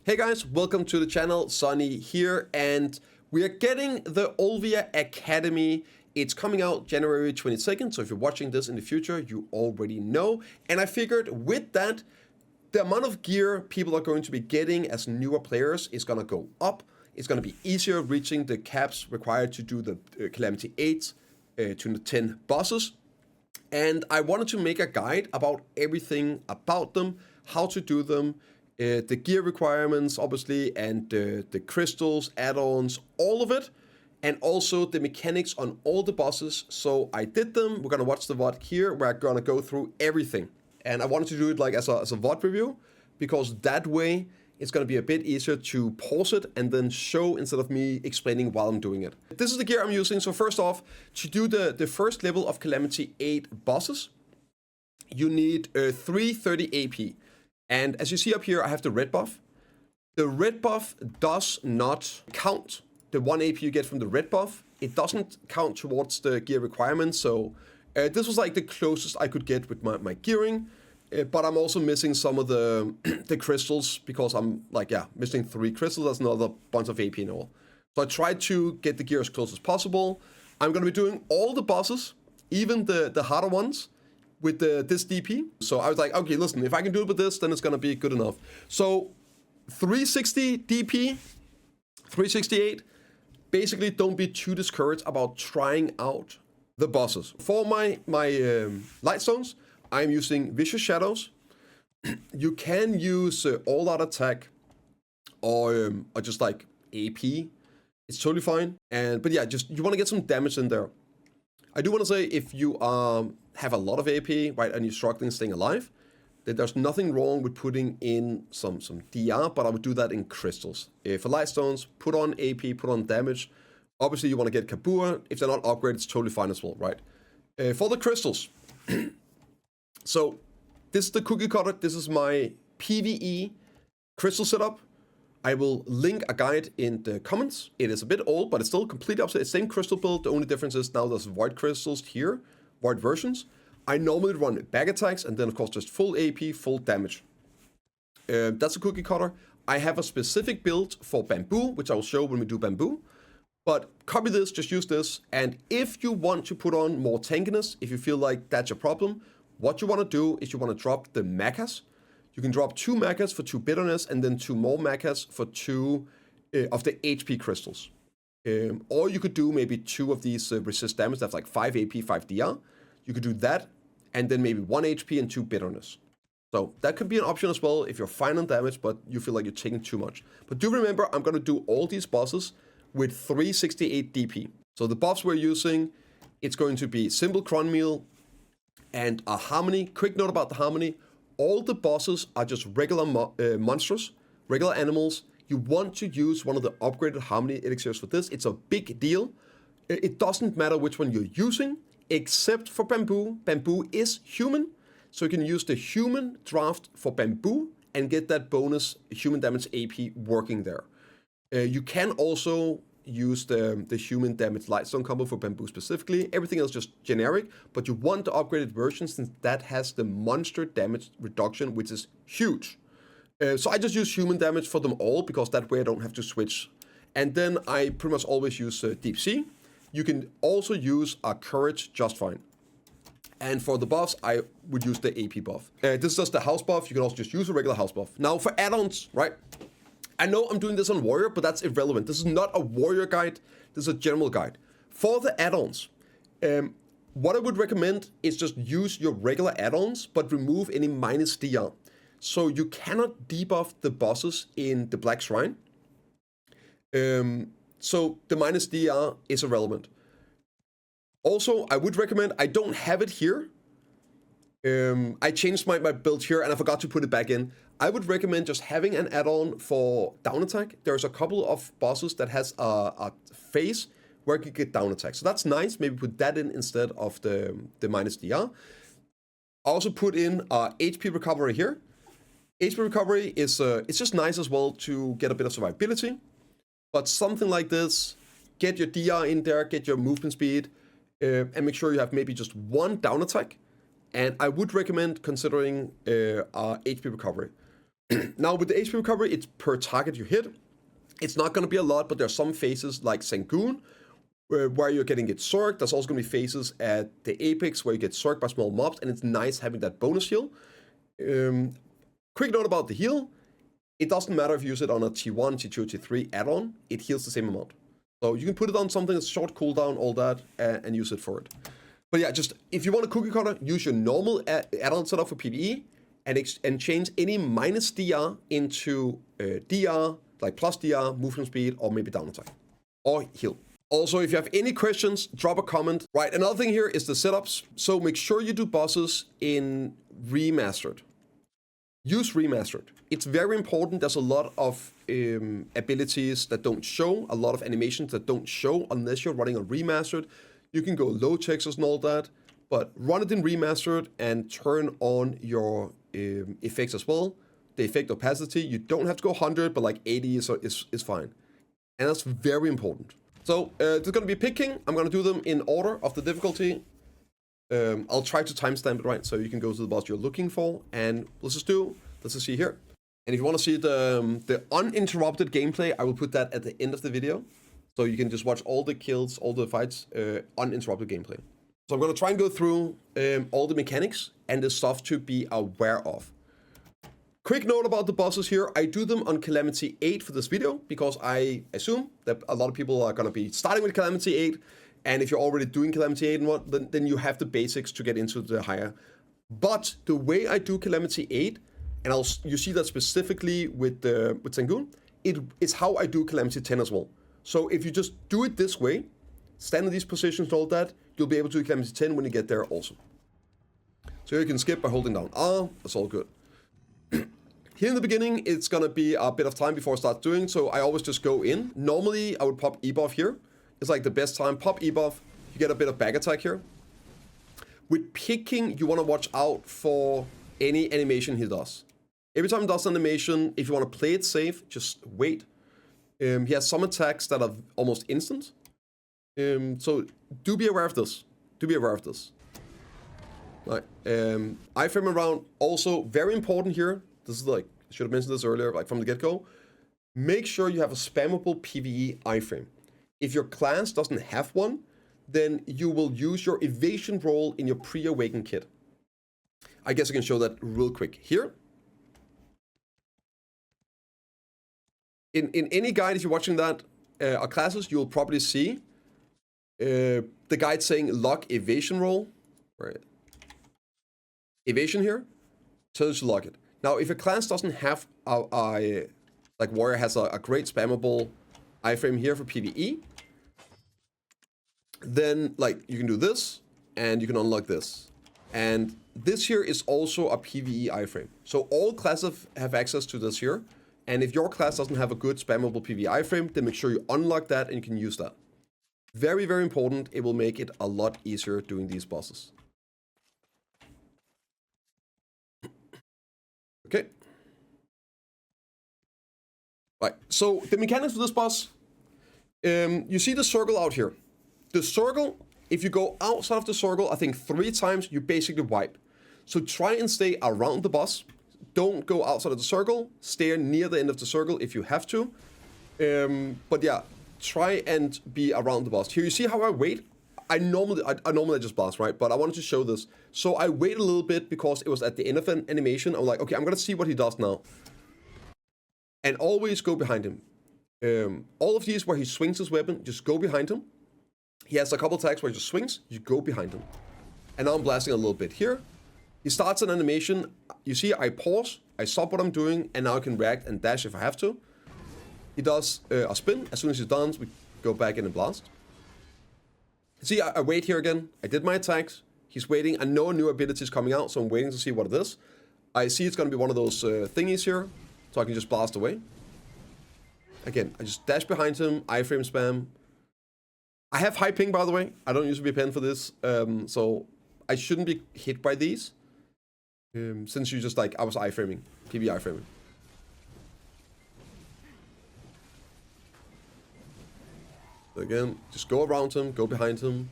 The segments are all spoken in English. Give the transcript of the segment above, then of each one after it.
Hey guys, welcome to the channel, Sonny here, and we are getting the Olvia Academy. It's coming out January 22nd, so if you're watching this in the future, you already know. And I figured with that, the amount of gear people are going to be getting as newer players is going to go up. It's going to be easier reaching the caps required to do the Calamity 8 to the 10 bosses. And I wanted to make a guide about everything about them, how to do them, the gear requirements, obviously, and the crystals, add-ons, all of it, and also the mechanics on all the bosses. So I did them. We're going to watch the VOD here. We're going to go through everything. And I wanted to do it like as a VOD review, because that way it's going to be a bit easier to pause it and then show instead of me explaining while I'm doing it. This is the gear I'm using. So first off, to do the first level of Calamity 8 bosses, you need 330 AP. And as you see up here, I have the red buff. The red buff does not count. The 1 AP you get from the red buff, it doesn't count towards the gear requirements. So this was like the closest I could get with my gearing. But I'm also missing some of the the crystals, because I'm like, missing 3 crystals. That's another bunch of AP and all. So I tried to get the gear as close as possible. I'm going to be doing all the bosses, even the harder ones, with this DP. So I was like, okay, listen, if I can do it with this, then it's going to be good enough. So 360 DP, 368, basically don't be too discouraged about trying out the bosses. For my Lightstones, I'm using Vicious Shadows. You can use All Out Attack or just like AP. It's totally fine. But yeah, just you want to get some damage in there. I do want to say, if you have a lot of AP, right, and you're struggling staying alive, then there's nothing wrong with putting in some DR, but I would do that in crystals. For Lightstones, put on AP, put on damage. Obviously, you want to get Kabua. If they're not upgraded, it's totally fine as well, right? For the crystals, so this is the cookie cutter. This is my PvE crystal setup. I will link a guide in the comments. It is a bit old, but it's still completely up to the same crystal build. The only difference is now there's void crystals here, void versions. I normally run back attacks and then, of course, just full AP, full damage. That's a cookie cutter. I have a specific build for bamboo, which I will show when we do bamboo. But copy this, just use this. And if you want to put on more tankiness, if you feel like that's your problem, what you want to do is you want to drop the mechas. You can drop 2 mechas for 2 bitterness, and then 2 more mechas for 2 of the HP crystals. Or you could do maybe 2 of these resist damage. That's like 5 AP, 5 DR. You could do that, and then maybe 1 HP and 2 bitterness. So that could be an option as well if you're fine on damage, but you feel like you're taking too much. But do remember, I'm going to do all these bosses with 368 DP. So the buffs we're using, it's going to be Simple Cron Meal and a Harmony. Quick note about the Harmony. All the bosses are just regular monsters, regular animals. You want to use one of the upgraded Harmony elixirs for this. It's a big deal. It doesn't matter which one you're using, except for bamboo. Bamboo is human, so you can use the human draft for bamboo and get that bonus human damage AP working there. You can also use the human damage Lightstone combo for bamboo specifically. Everything else just generic, but you want the upgraded version since that has the monster damage reduction, which is huge. So I just use human damage for them all, because that way I don't have to switch. And then I pretty much always use Deep Sea. You can also use a Courage just fine. And for the buffs, I would use the AP buff. This is just the house buff. You can also just use a regular house buff. Now for add-ons, right? I know I'm doing this on Warrior, but that's irrelevant. This is not a Warrior guide. This is a general guide. For the add-ons, what I would recommend is just use your regular add-ons, but remove any minus DR. So you cannot debuff the bosses in the Blackshrine. So the minus DR is irrelevant. Also, I would recommend, I don't have it here. I changed my build here and I forgot to put it back in. I would recommend just having an add-on for down attack. There's a couple of bosses that has a phase where you get down attack. So that's nice. Maybe put that in instead of the minus DR. I also put in HP recovery here. HP recovery is it's just nice as well to get a bit of survivability. But something like this, get your DR in there, get your movement speed, and make sure you have maybe just 1 down attack. And I would recommend considering HP recovery. Now with the HP recovery, it's per target you hit. It's not going to be a lot, but there are some phases like Sangoon where you're getting it zerged. There's also going to be phases at the Apex where you get zerged by small mobs, and it's nice having that bonus heal. Quick note about the heal. It doesn't matter if you use it on a T1, T2, T3 add-on. It heals the same amount. So you can put it on something that's short cooldown, all that, and use it for it. But yeah, just if you want a cookie cutter, use your normal add-on setup for PvE and change any minus DR into DR, like plus DR, movement speed, or maybe down attack, or heal. Also, if you have any questions, drop a comment. Right, another thing here is the setups. So make sure you do bosses in Remastered. Use Remastered. It's very important. There's a lot of abilities that don't show, a lot of animations that don't show unless you're running on Remastered. You can go low textures and all that, but run it in Remastered and turn on your effects as well. The effect opacity, you don't have to go 100, but like 80 is fine. And that's very important. So there's going to be picking. I'm going to do them in order of the difficulty. I'll try to timestamp it right so you can go to the boss you're looking for. And let's just see here. And if you want to see the uninterrupted gameplay, I will put that at the end of the video. So you can just watch all the kills, all the fights, uninterrupted gameplay. So I'm going to try and go through all the mechanics and the stuff to be aware of. Quick note about the bosses here. I do them on Calamity 8 for this video because I assume that a lot of people are going to be starting with Calamity 8. And if you're already doing Calamity 8 and what, then you have the basics to get into the higher. But the way I do Calamity 8, and you see that specifically with Sangoon, it is how I do Calamity 10 as well. So if you just do it this way, stand in these positions and all that, you'll be able to do Calamity 10 when you get there also. So you can skip by holding down R, that's all good. Here in the beginning, it's gonna be a bit of time before I start doing, so I always just go in. Normally, I would pop E-buff here. It's like the best time. Pop E-buff, you get a bit of back attack here. With picking, you wanna watch out for any animation he does. Every time he does an animation, if you wanna play it safe, just wait. He has some attacks that are almost instant. So do be aware of this. Do be aware of this. Right. Iframe around, also very important here. This is like, I should have mentioned this earlier, like from the get-go. Make sure you have a spammable PvE iframe. If your class doesn't have one, then you will use your evasion roll in your pre-awaken kit. I guess I can show that real quick here. In any guide, if you're watching that, our classes, you'll probably see the guide saying lock evasion roll. Right. Evasion here, tells you to lock it. Now, if a class doesn't have like Warrior has a great spammable iframe here for PvE, then like you can do this and you can unlock this. And this here is also a PvE iframe. So all classes have access to this here. And if your class doesn't have a good spammable PvE iframe, then make sure you unlock that and you can use that. Very, very important. It will make it a lot easier doing these bosses. Okay. Right, so the mechanics for this boss, you see the circle out here. The circle, if you go outside of the circle, I think 3 times, you basically wipe. So try and stay around the boss. Don't go outside of the circle. Stay near the end of the circle if you have to. But yeah, try and be around the boss. Here you see how I wait. I normally just blast, right? But I wanted to show this. So I wait a little bit because it was at the end of an animation. I'm like, okay, I'm gonna see what he does now. And always go behind him. All of these where he swings his weapon, just go behind him. He has a couple attacks where he just swings, you go behind him. And now I'm blasting a little bit here. He starts an animation. You see, I pause, I stop what I'm doing, and now I can react and dash if I have to. He does a spin. As soon as he's done, we go back in and blast. See, I wait here again. I did my attacks. He's waiting. I know a new ability is coming out, so I'm waiting to see what it is. I see it's going to be one of those thingies here, so I can just blast away. Again, I just dash behind him, iframe spam. I have high ping, by the way. I don't use VPN for this, so I shouldn't be hit by these. Since you just like, I was iframing, PB iframing. So again, just go around him, go behind him.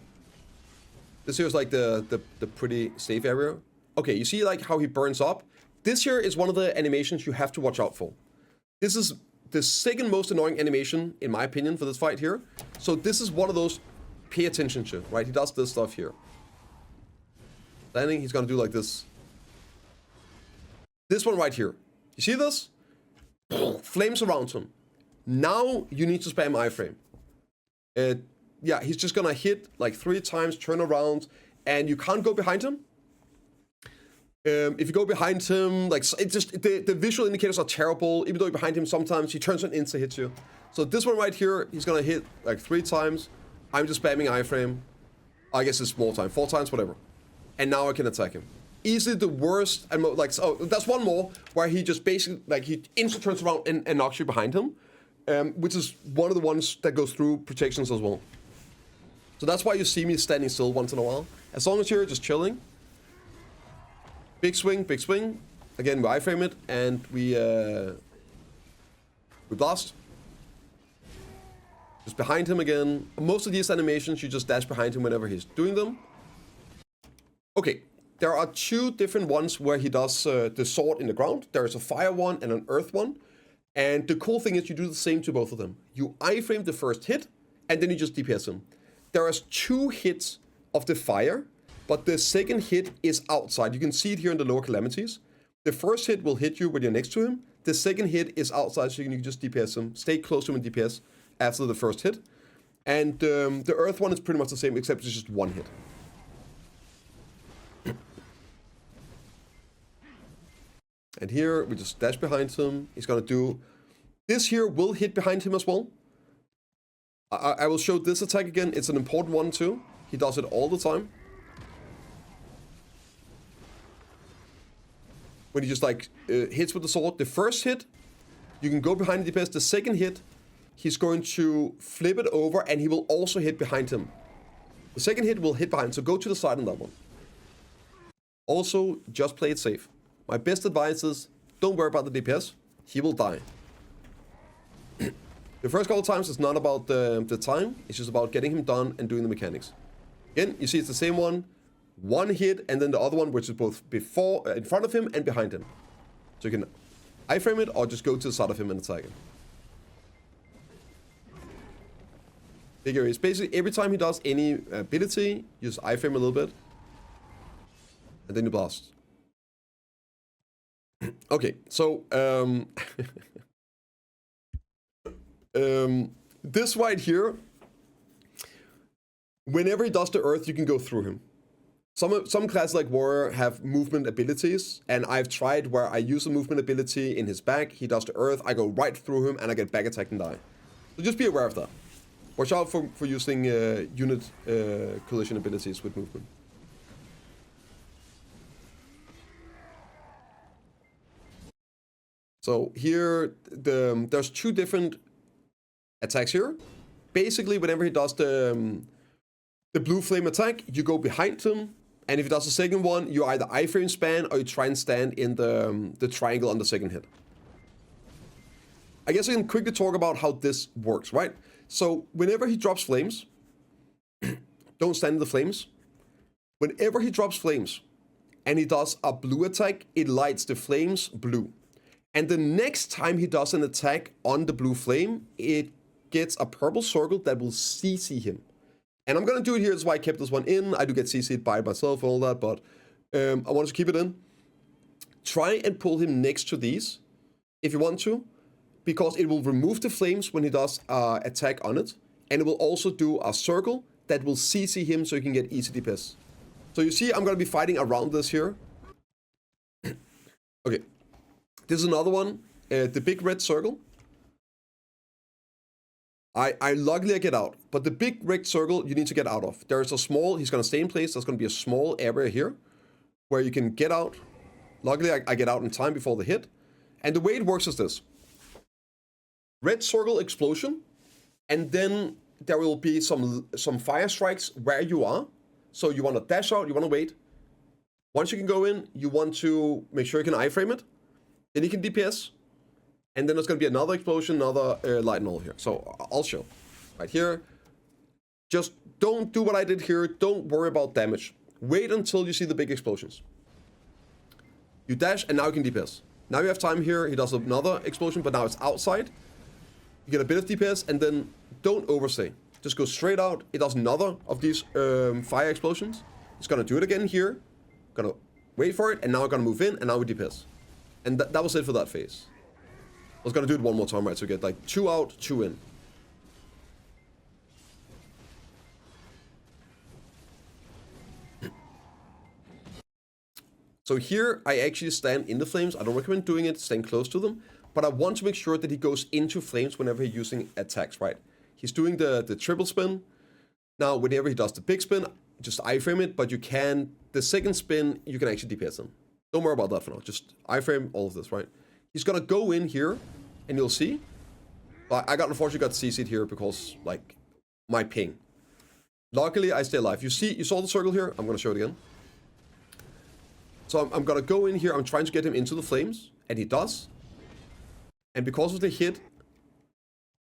This here is like the pretty safe area. Okay, you see like how he burns up? This here is one of the animations you have to watch out for. This is the second most annoying animation, in my opinion, for this fight here. So this is one of those pay attention to, right? He does this stuff here. Landing, he's gonna do like this. This one right here. You see this? Flames around him. Now you need to spam iframe. Yeah, he's just gonna hit like 3 times, turn around, and you can't go behind him. If you go behind him, like it just the visual indicators are terrible. Even though you're behind him, sometimes he turns an insta hits you. So this one right here, he's gonna hit like 3 times. I'm just spamming iframe. I guess it's more time, 4 times, whatever. And now I can attack him. Easily the worst, and like oh, that's one more where he just basically like he instantly turns around and knocks you behind him, which is one of the ones that goes through protections as well. So that's why you see me standing still once in a while. As long as you're just chilling. Big swing, big swing. Again, we iframe it and we blast. Just behind him again. Most of these animations, you just dash behind him whenever he's doing them. Okay, there are 2 different ones where he does the sword in the ground. There's a fire one and an earth one. And the cool thing is you do the same to both of them. You iframe the first hit and then you just DPS him. There is 2 hits of the fire. But the second hit is outside. You can see it here in the lower calamities. The first hit will hit you when you're next to him. The second hit is outside, so you can just DPS him. Stay close to him and DPS after the first hit. And the earth one is pretty much the same, except it's just 1 hit. And here, we just dash behind him. He's gonna do... This here will hit behind him as well. I will show this attack again. It's an important one too. He does it all the time. When he just like hits with the sword. The first hit, you can go behind the DPS. The second hit, he's going to flip it over and he will also hit behind him. The second hit will hit behind, so go to the side on that one. Also, just play it safe. My best advice is, don't worry about the DPS. He will die. The first couple times, it's not about the time. It's just about getting him done and doing the mechanics. Again, you see it's the same one. 1 hit, and then the other one, which is both before, in front of him and behind him. So you can iframe it, or just go to the side of him and attack him. Big areas. Basically, every time he does any ability, you just iframe a little bit. And then you blast. Okay, so... this right here, whenever he does the earth, you can go through him. Some classes like Warrior have movement abilities, and I've tried where I use a movement ability in his back, he does the earth, I go right through him, and I get back attacked and die. So just be aware of that. Watch out for using unit collision abilities with movement. So here, there's 2 different attacks here. Basically, whenever he does the blue flame attack, you go behind him, and if he does the second one, you either iframe span or you try and stand in the triangle on the second hit. I guess I can quickly talk about how this works, right? So whenever he drops flames, don't stand in the flames. Whenever he drops flames and he does a blue attack, it lights the flames blue. And the next time he does an attack on the blue flame, it gets a purple circle that will CC him. And I'm going to do it here, that's why I kept this one in. I do get CC'd by myself and all that, but I want to keep it in. Try and pull him next to these, if you want to, because it will remove the flames when he does attack on it. And it will also do a circle that will CC him so you can get easy DPS. So you see, I'm going to be fighting around this here. Okay. This is another one, the big red circle. Luckily I get out, but the big red circle you need to get out of. There's a small, he's gonna stay in place, there's gonna be a small area here where you can get out. Luckily I get out in time before the hit. And the way it works is this. Red circle explosion, and then there will be some fire strikes where you are. So you wanna dash out, you wanna wait. Once you can go in, you want to make sure you can iframe it. Then you can DPS. And then there's going to be another explosion, another light and all here. So I'll show. Right here. Just don't do what I did here. Don't worry about damage. Wait until you see the big explosions. You dash, and now you can DPS. Now you have time here. He does another explosion, but now it's outside. You get a bit of DPS, and then don't overstay. Just go straight out. It does another of these fire explosions. It's gonna do it again here. Gonna wait for it, and now we're gonna move in, and now we DPS. And that was it for that phase. I was gonna do it one more time, right? So get like 2 out, 2 in. So here, I actually stand in the flames. I don't recommend doing it, staying close to them. But I want to make sure that he goes into flames whenever he's using attacks, right? He's doing the triple spin. Now, whenever he does the big spin, just iframe it. But you can, the second spin, you can actually DPS him. Don't worry about that for now. Just iframe all of this, right? He's gonna go in here, and you'll see. I got, unfortunately, got CC'd here because, like, my ping. Luckily, I stay alive. You saw the circle here? I'm gonna show it again. So I'm gonna go in here, I'm trying to get him into the flames, and he does. And because of the hit,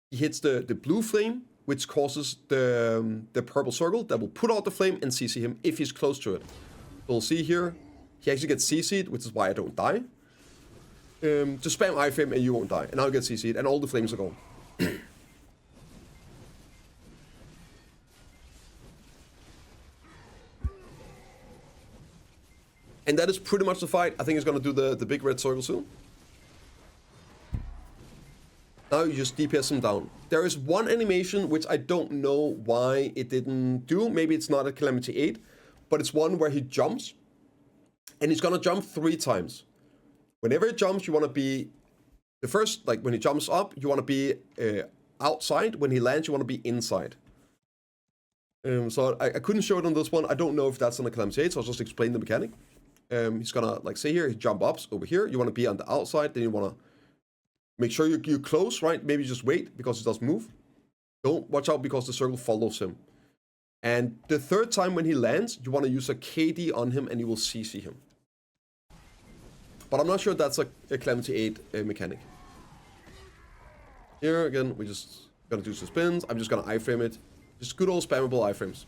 he hits the blue flame, which causes the purple circle that will put out the flame and CC him if he's close to it. We'll see here, he actually gets CC'd, which is why I don't die. Just spam iframe and you won't die. And now you get CC'd, and all the flames are gone. And that is pretty much the fight. I think he's going to do the big red circle soon. Now you just DPS him down. There is one animation which I don't know why it didn't do. Maybe it's not a Calamity 8, but it's one where he jumps. And he's going to jump 3 times. Whenever he jumps, you want to be... The first, like when he jumps up, you want to be outside. When he lands, you want to be inside. So I couldn't show it on this one. I don't know if that's on the Calamity 8, so I'll just explain the mechanic. He's gonna, like, say here, he jump ups over here. You want to be on the outside, then you want to make sure you're close, right? Maybe just wait because he does move. Don't watch out because the circle follows him. And the third time when he lands, you want to use a KD on him and you will CC him. But I'm not sure that's a Calamity 8 mechanic. Here again, we just gonna do some spins. I'm just gonna iframe it. Just good old spammable iframes.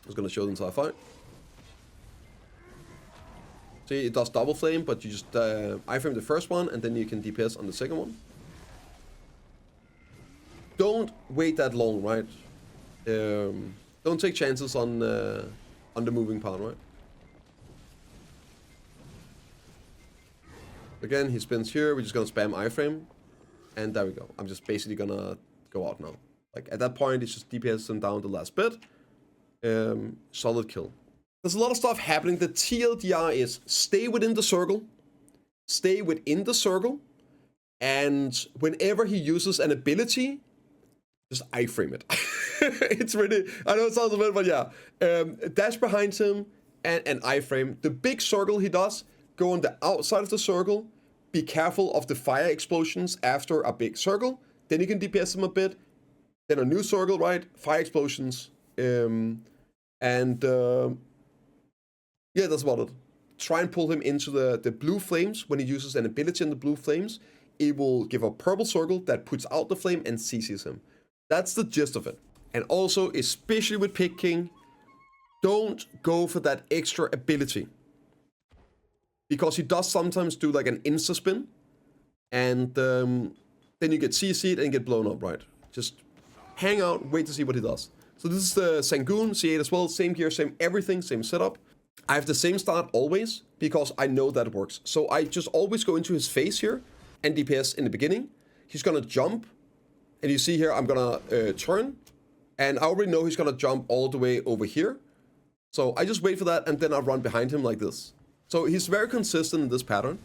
I was gonna show the entire fight. See, it does double flame, but you just iframe the first one, and then you can DPS on the second one. Don't wait that long, right? Don't take chances on the moving part, right? Again, he spins here. We're just gonna spam iframe, and there we go. I'm just basically gonna go out now. Like at that point, it's just DPS him down the last bit. Solid kill. There's a lot of stuff happening. The TLDR is stay within the circle. Stay within the circle. And whenever he uses an ability, just iframe it. It's really, I know it sounds a bit, but yeah. Dash behind him and iframe. The big circle he does, go on the outside of the circle. Be careful of the fire explosions after a big circle. Then you can DPS him a bit. Then a new circle, right? Fire explosions. Yeah, that's about it. Try and pull him into the blue flames. When he uses an ability in the blue flames, it will give a purple circle that puts out the flame and CCs him. That's the gist of it. And also, especially with Pig King, don't go for that extra ability. Because he does sometimes do like an insta-spin. And then you get CC'd and get blown up, right? Just hang out, wait to see what he does. So this is the Sangoon C8 as well. Same gear, same everything, same setup. I have the same start always because I know that works. So I just always go into his face here and DPS in the beginning. He's going to jump. And you see here, I'm going to turn. And I already know he's going to jump all the way over here. So I just wait for that and then I run behind him like this. So he's very consistent in this pattern.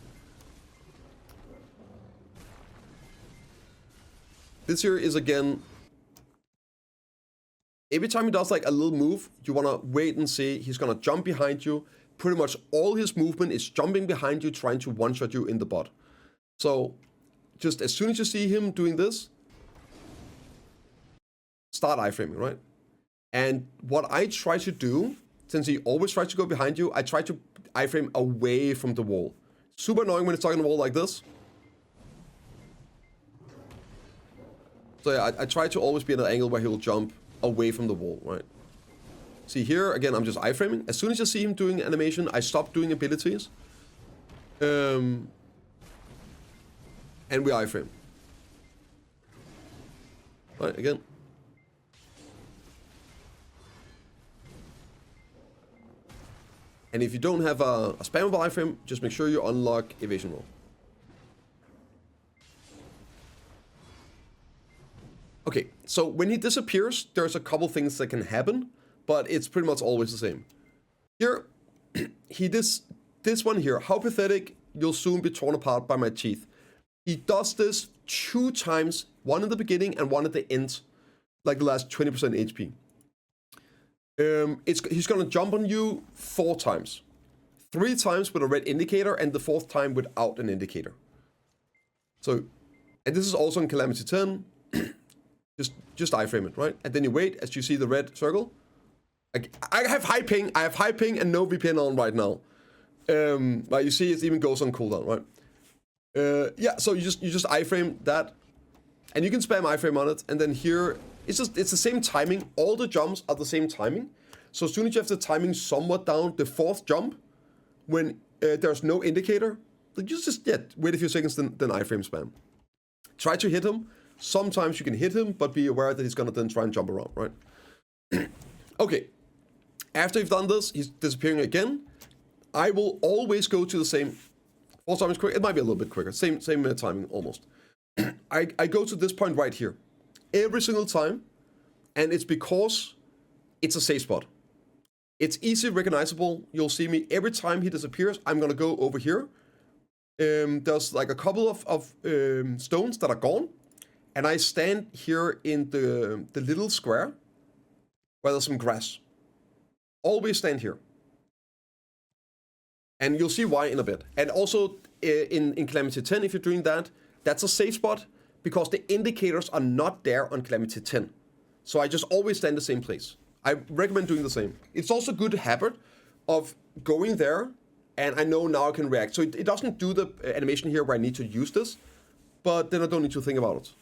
This here is again... Every time he does like a little move, you want to wait and see. He's going to jump behind you. Pretty much all his movement is jumping behind you, trying to one-shot you in the butt. So just as soon as you see him doing this, start iframing, right? And what I try to do, since he always tries to go behind you, I try to iframe away from the wall. Super annoying when it's talking the wall like this. So yeah, I try to always be at an angle where he'll jump away from the wall, right? See here, again, I'm just iframing. As soon as I see him doing animation, I stop doing abilities. And we iframe. Right, again. And if you don't have a spammable iframe, just make sure you unlock evasion roll. Okay, so when he disappears, there's a couple things that can happen, but it's pretty much always the same. Here, this one here, how pathetic, you'll soon be torn apart by my teeth. He does this 2 times, one in the beginning and one at the end, like the last 20% HP. He's gonna jump on you 4 times. 3 times with a red indicator and the 4th time without an indicator. So, and this is also in Calamity 10. Just iframe it, right? And then you wait as you see the red circle. I have high ping and no VPN on right now. Like you see it even goes on cooldown, right? Yeah, so you just iframe that. And you can spam iframe on it, and then here it's the same timing. All the jumps are the same timing. So as soon as you have the timing somewhat down, the 4th jump, when there's no indicator, you just wait a few seconds, then iframe spam. Try to hit him. Sometimes you can hit him, but be aware that he's gonna then try and jump around, right? Okay. After you've done this, he's disappearing again. I will always go to the same. 4 times quick. It might be a little bit quicker. Same timing almost. I go to this point right here every single time, and it's because it's a safe spot. It's easily recognizable. You'll see me every time he disappears. I'm gonna go over here. There's like a couple of stones that are gone. And I stand here in the little square where there's some grass. Always stand here. And you'll see why in a bit. And also in Calamity 10, if you're doing that, that's a safe spot because the indicators are not there on Calamity 10. So I just always stand the same place. I recommend doing the same. It's also a good habit of going there, and I know now I can react. So it doesn't do the animation here where I need to use this, but then I don't need to think about it.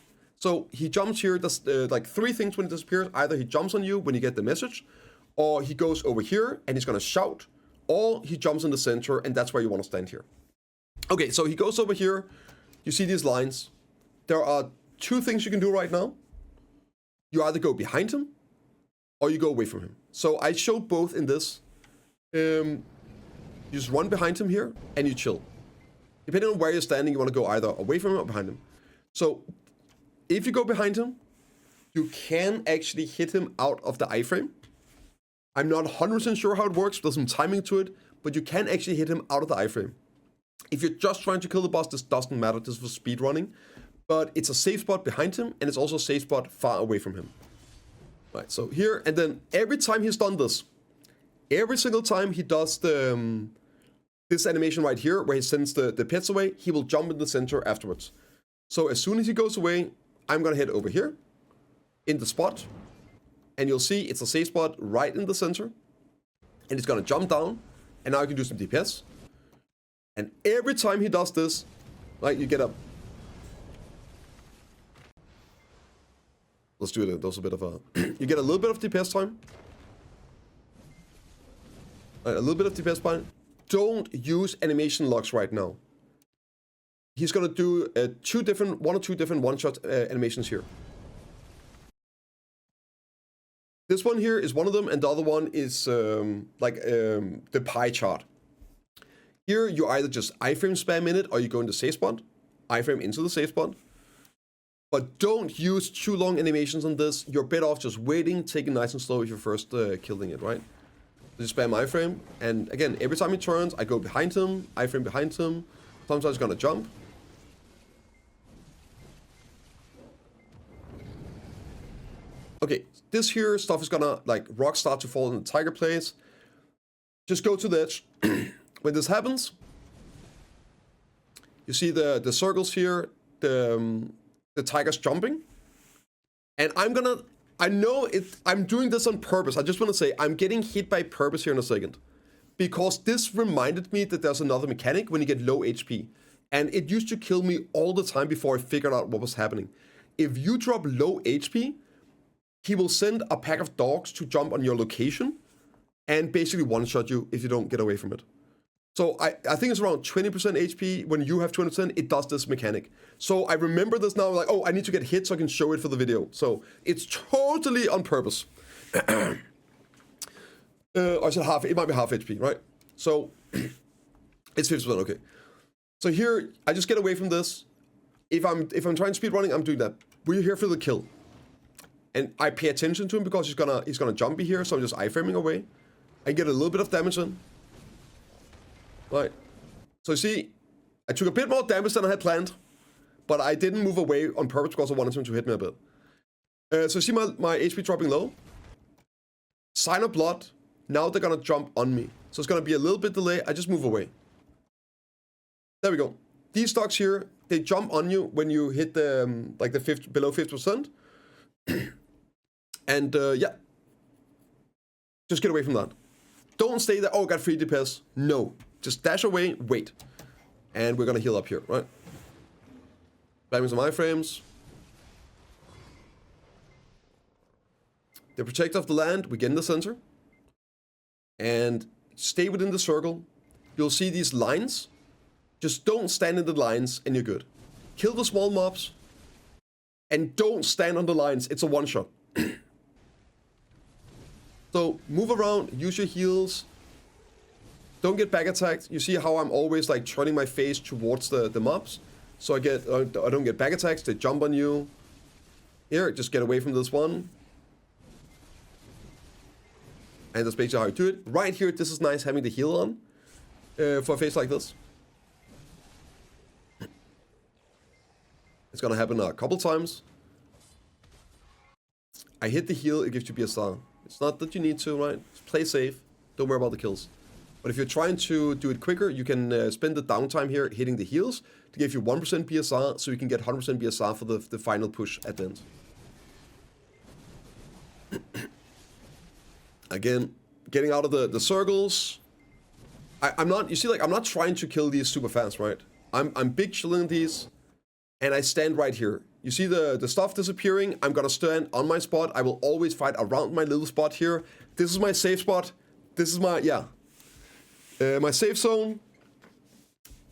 So he jumps here, does like 3 things when he disappears. Either he jumps on you when you get the message, or he goes over here and he's gonna shout, or he jumps in the center and that's where you wanna stand here. Okay, so he goes over here. You see these lines. There are 2 things you can do right now. You either go behind him, or you go away from him. So I showed both in this. You just run behind him here and you chill. Depending on where you're standing, you wanna go either away from him or behind him. So if you go behind him, you can actually hit him out of the iframe. I'm not 100% sure how it works, there's some timing to it, but you can actually hit him out of the iframe. If you're just trying to kill the boss, this doesn't matter, this is for speed running. But it's a safe spot behind him, and it's also a safe spot far away from him. Right, so here, and then every time he's done this, every single time he does this animation right here, where he sends the pets away, he will jump in the center afterwards. So as soon as he goes away, I'm gonna head over here in the spot, and you'll see it's a safe spot right in the center, and it's gonna jump down, and now I can do some DPS. And every time he does this, like you get a, let's do it. There's a bit of a, you get a little bit of DPS time, a little bit of DPS time. Don't use animation locks right now. He's gonna do 1 or 2 different one-shot animations here. This one here is one of them, and the other one is the pie chart. Here you either just iframe spam in it, or you go into safe spot, iframe into the safe spot. But don't use too long animations on this. You're better off just waiting, taking nice and slow if you're first killing it, right? Just spam iframe, and again, every time he turns, I go behind him, iframe behind him. Sometimes he's gonna jump. Okay, this here stuff is gonna, like, rocks start to fall in the tiger place. Just go to the edge. When this happens, you see the circles here, the tiger's jumping. And I'm doing this on purpose. I just want to say, I'm getting hit by purpose here in a second. Because this reminded me that there's another mechanic when you get low HP. And it used to kill me all the time before I figured out what was happening. If you drop low HP, he will send a pack of dogs to jump on your location, and basically one-shot you if you don't get away from it. So I think it's around 20% HP. When you have 20%, it does this mechanic. So I remember this now, like, oh, I need to get hit so I can show it for the video. So it's totally on purpose. I said half, it might be half HP, right? So it's 50%, okay. So here, I just get away from this. If I'm trying speedrunning, I'm doing that. We're here for the kill. And I pay attention to him because he's gonna jumpy here, so I'm just iframing away. I get a little bit of damage in. Right. So you see, I took a bit more damage than I had planned, but I didn't move away on purpose because I wanted him to hit me a bit. So you see my HP dropping low. Sign of blood. Now they're gonna jump on me. So it's gonna be a little bit delay. I just move away. There we go. These stocks here, they jump on you when you hit the like the below 50%. And yeah, just get away from that. Don't stay there. Oh, got 3 DPS. No, just dash away. Wait, and we're gonna heal up here, right? Spamming some iframes. The protector of the land. We get in the center. And stay within the circle. You'll see these lines. Just don't stand in the lines and you're good. Kill the small mobs. And don't stand on the lines. It's a one-shot. So move around. Use your heals. Don't get back attacked. You see how I'm always like turning my face towards the mobs. So I don't get back attacks. They jump on you. Here, just get away from this one. And that's basically how you do it. Right here, this is nice having the heal on for a face like this. It's gonna happen a couple times. I hit the heal, it gives you BSR. It's not that you need to, right? Just play safe. Don't worry about the kills. But if you're trying to do it quicker, you can spend the downtime here hitting the heals to give you 1% BSR, so you can get 100% BSR for the final push at the end. Again, getting out of the circles. I'm not, you see, like, I'm not trying to kill these super fast, right? I'm big chilling these, and I stand right here. You see the stuff disappearing. I'm gonna stand on my spot. I will always fight around my little spot here. This is my safe spot. This is my, yeah. My safe zone.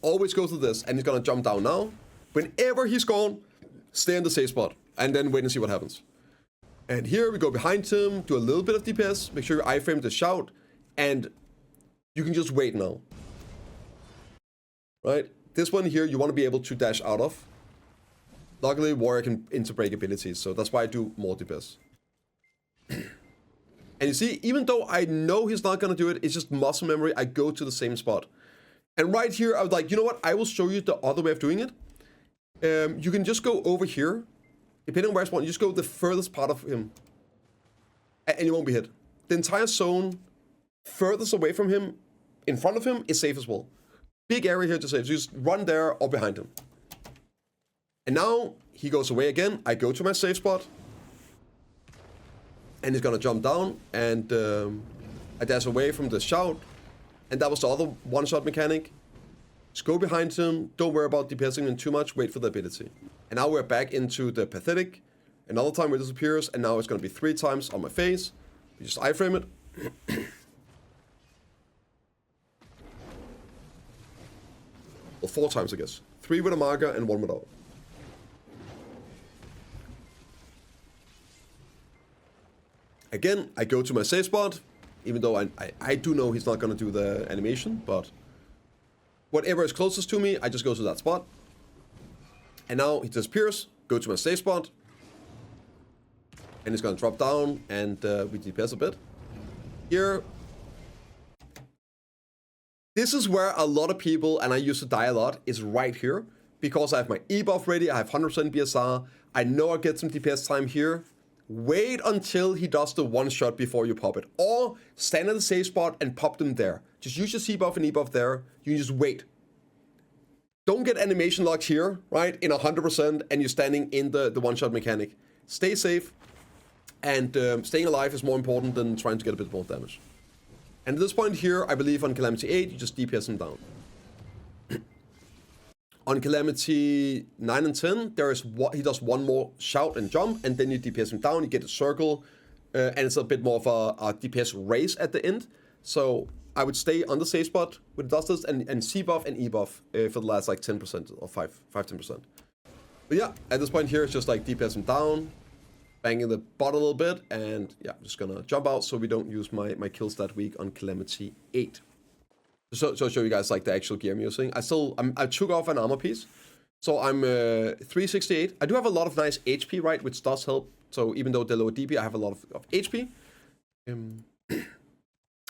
Always go to this, and he's gonna jump down now. Whenever he's gone, stay in the safe spot, and then wait and see what happens. And here we go behind him, do a little bit of DPS, make sure your iframe to shout, and you can just wait now. Right? This one here, you want to be able to dash out of. Luckily, Warrior can interbreak abilities, so that's why I do more DPS. And you see, even though I know he's not going to do it, it's just muscle memory, I go to the same spot. And right here, I was like, you know what, I will show you the other way of doing it. You can just go over here. Depending on where I spawn, you just go the furthest part of him. And you won't be hit. The entire zone furthest away from him, in front of him, is safe as well. Big area here to save. So you just run there or behind him. And now, he goes away again. I go to my safe spot. And he's gonna jump down. And I dash away from the shout. And that was the other one-shot mechanic. Just go behind him. Don't worry about DPSing him too much. Wait for the ability. And now we're back into the pathetic. Another time where it disappears, and now it's going to be 3 times on my face. You just iframe it. Well, 4 times, I guess. 3 with a marker and 1 without. Again, I go to my safe spot, even though I do know he's not going to do the animation, but whatever is closest to me, I just go to that spot. And now he disappears, go to my safe spot, and he's gonna drop down, and we DPS a bit. Here, this is where a lot of people, and I used to die a lot, is right here, because I have my E buff ready, I have 100% BSR, I know I get some DPS time here. Wait until he does the one shot before you pop it, or stand at the safe spot and pop them there. Just use your C buff and E buff there, you can just wait. Don't get animation locked here, right, in 100%, and you're standing in the one-shot mechanic. Stay safe, and staying alive is more important than trying to get a bit more damage. And at this point here, I believe on Calamity 8, you just DPS him down. On Calamity 9 and 10, he does one more shout and jump, and then you DPS him down, you get a circle, and it's a bit more of a DPS race at the end. So I would stay on the safe spot with Dusters and C buff and E buff for the last like 10% or 5-10%. But yeah, at this point here, it's just like DPS him down, banging the bot a little bit, and yeah, I'm just gonna jump out so we don't use my kills that week on Calamity 8. So I'll show you guys like the actual gear I'm using. I took off an armor piece, so I'm 368. I do have a lot of nice HP, right, which does help. So even though they're lower DP, I have a lot of HP.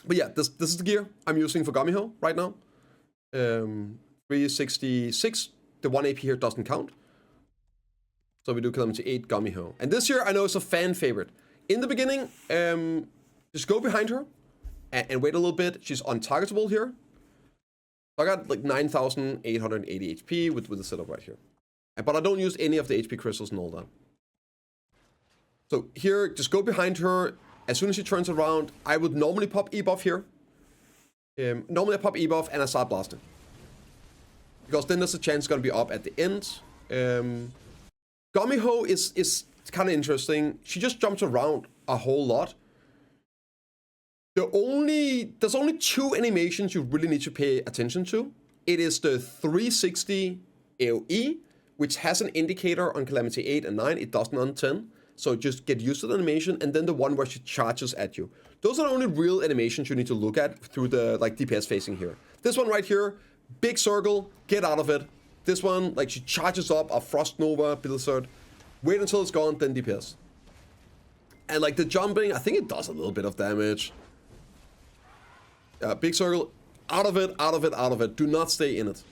But yeah, this is the gear I'm using for Gumiho right now. 366. The 1 AP here doesn't count. So we do Calamity 8 Gumiho. And this year I know it's a fan favorite. In the beginning, just go behind her and wait a little bit. She's untargetable here. So I got like 9,880 HP with the setup right here. But I don't use any of the HP crystals and all that. So here, just go behind her. As soon as she turns around, I would normally pop E-buff here. Normally I pop E-buff and I start blasting. Because then there's a chance it's going to be up at the end. Gumiho is kind of interesting. She just jumps around a whole lot. There's only 2 animations you really need to pay attention to. It is the 360 AoE, which has an indicator on Calamity 8 and 9. It doesn't on 10. So just get used to the animation, and then the one where she charges at you. Those are the only real animations you need to look at through the like DPS facing here. This one right here, big circle, get out of it. This one, like she charges up a Frost Nova, Blizzard. Wait until it's gone, then DPS. And like the jumping, I think it does a little bit of damage. Big circle, out of it, out of it, out of it. Do not stay in it.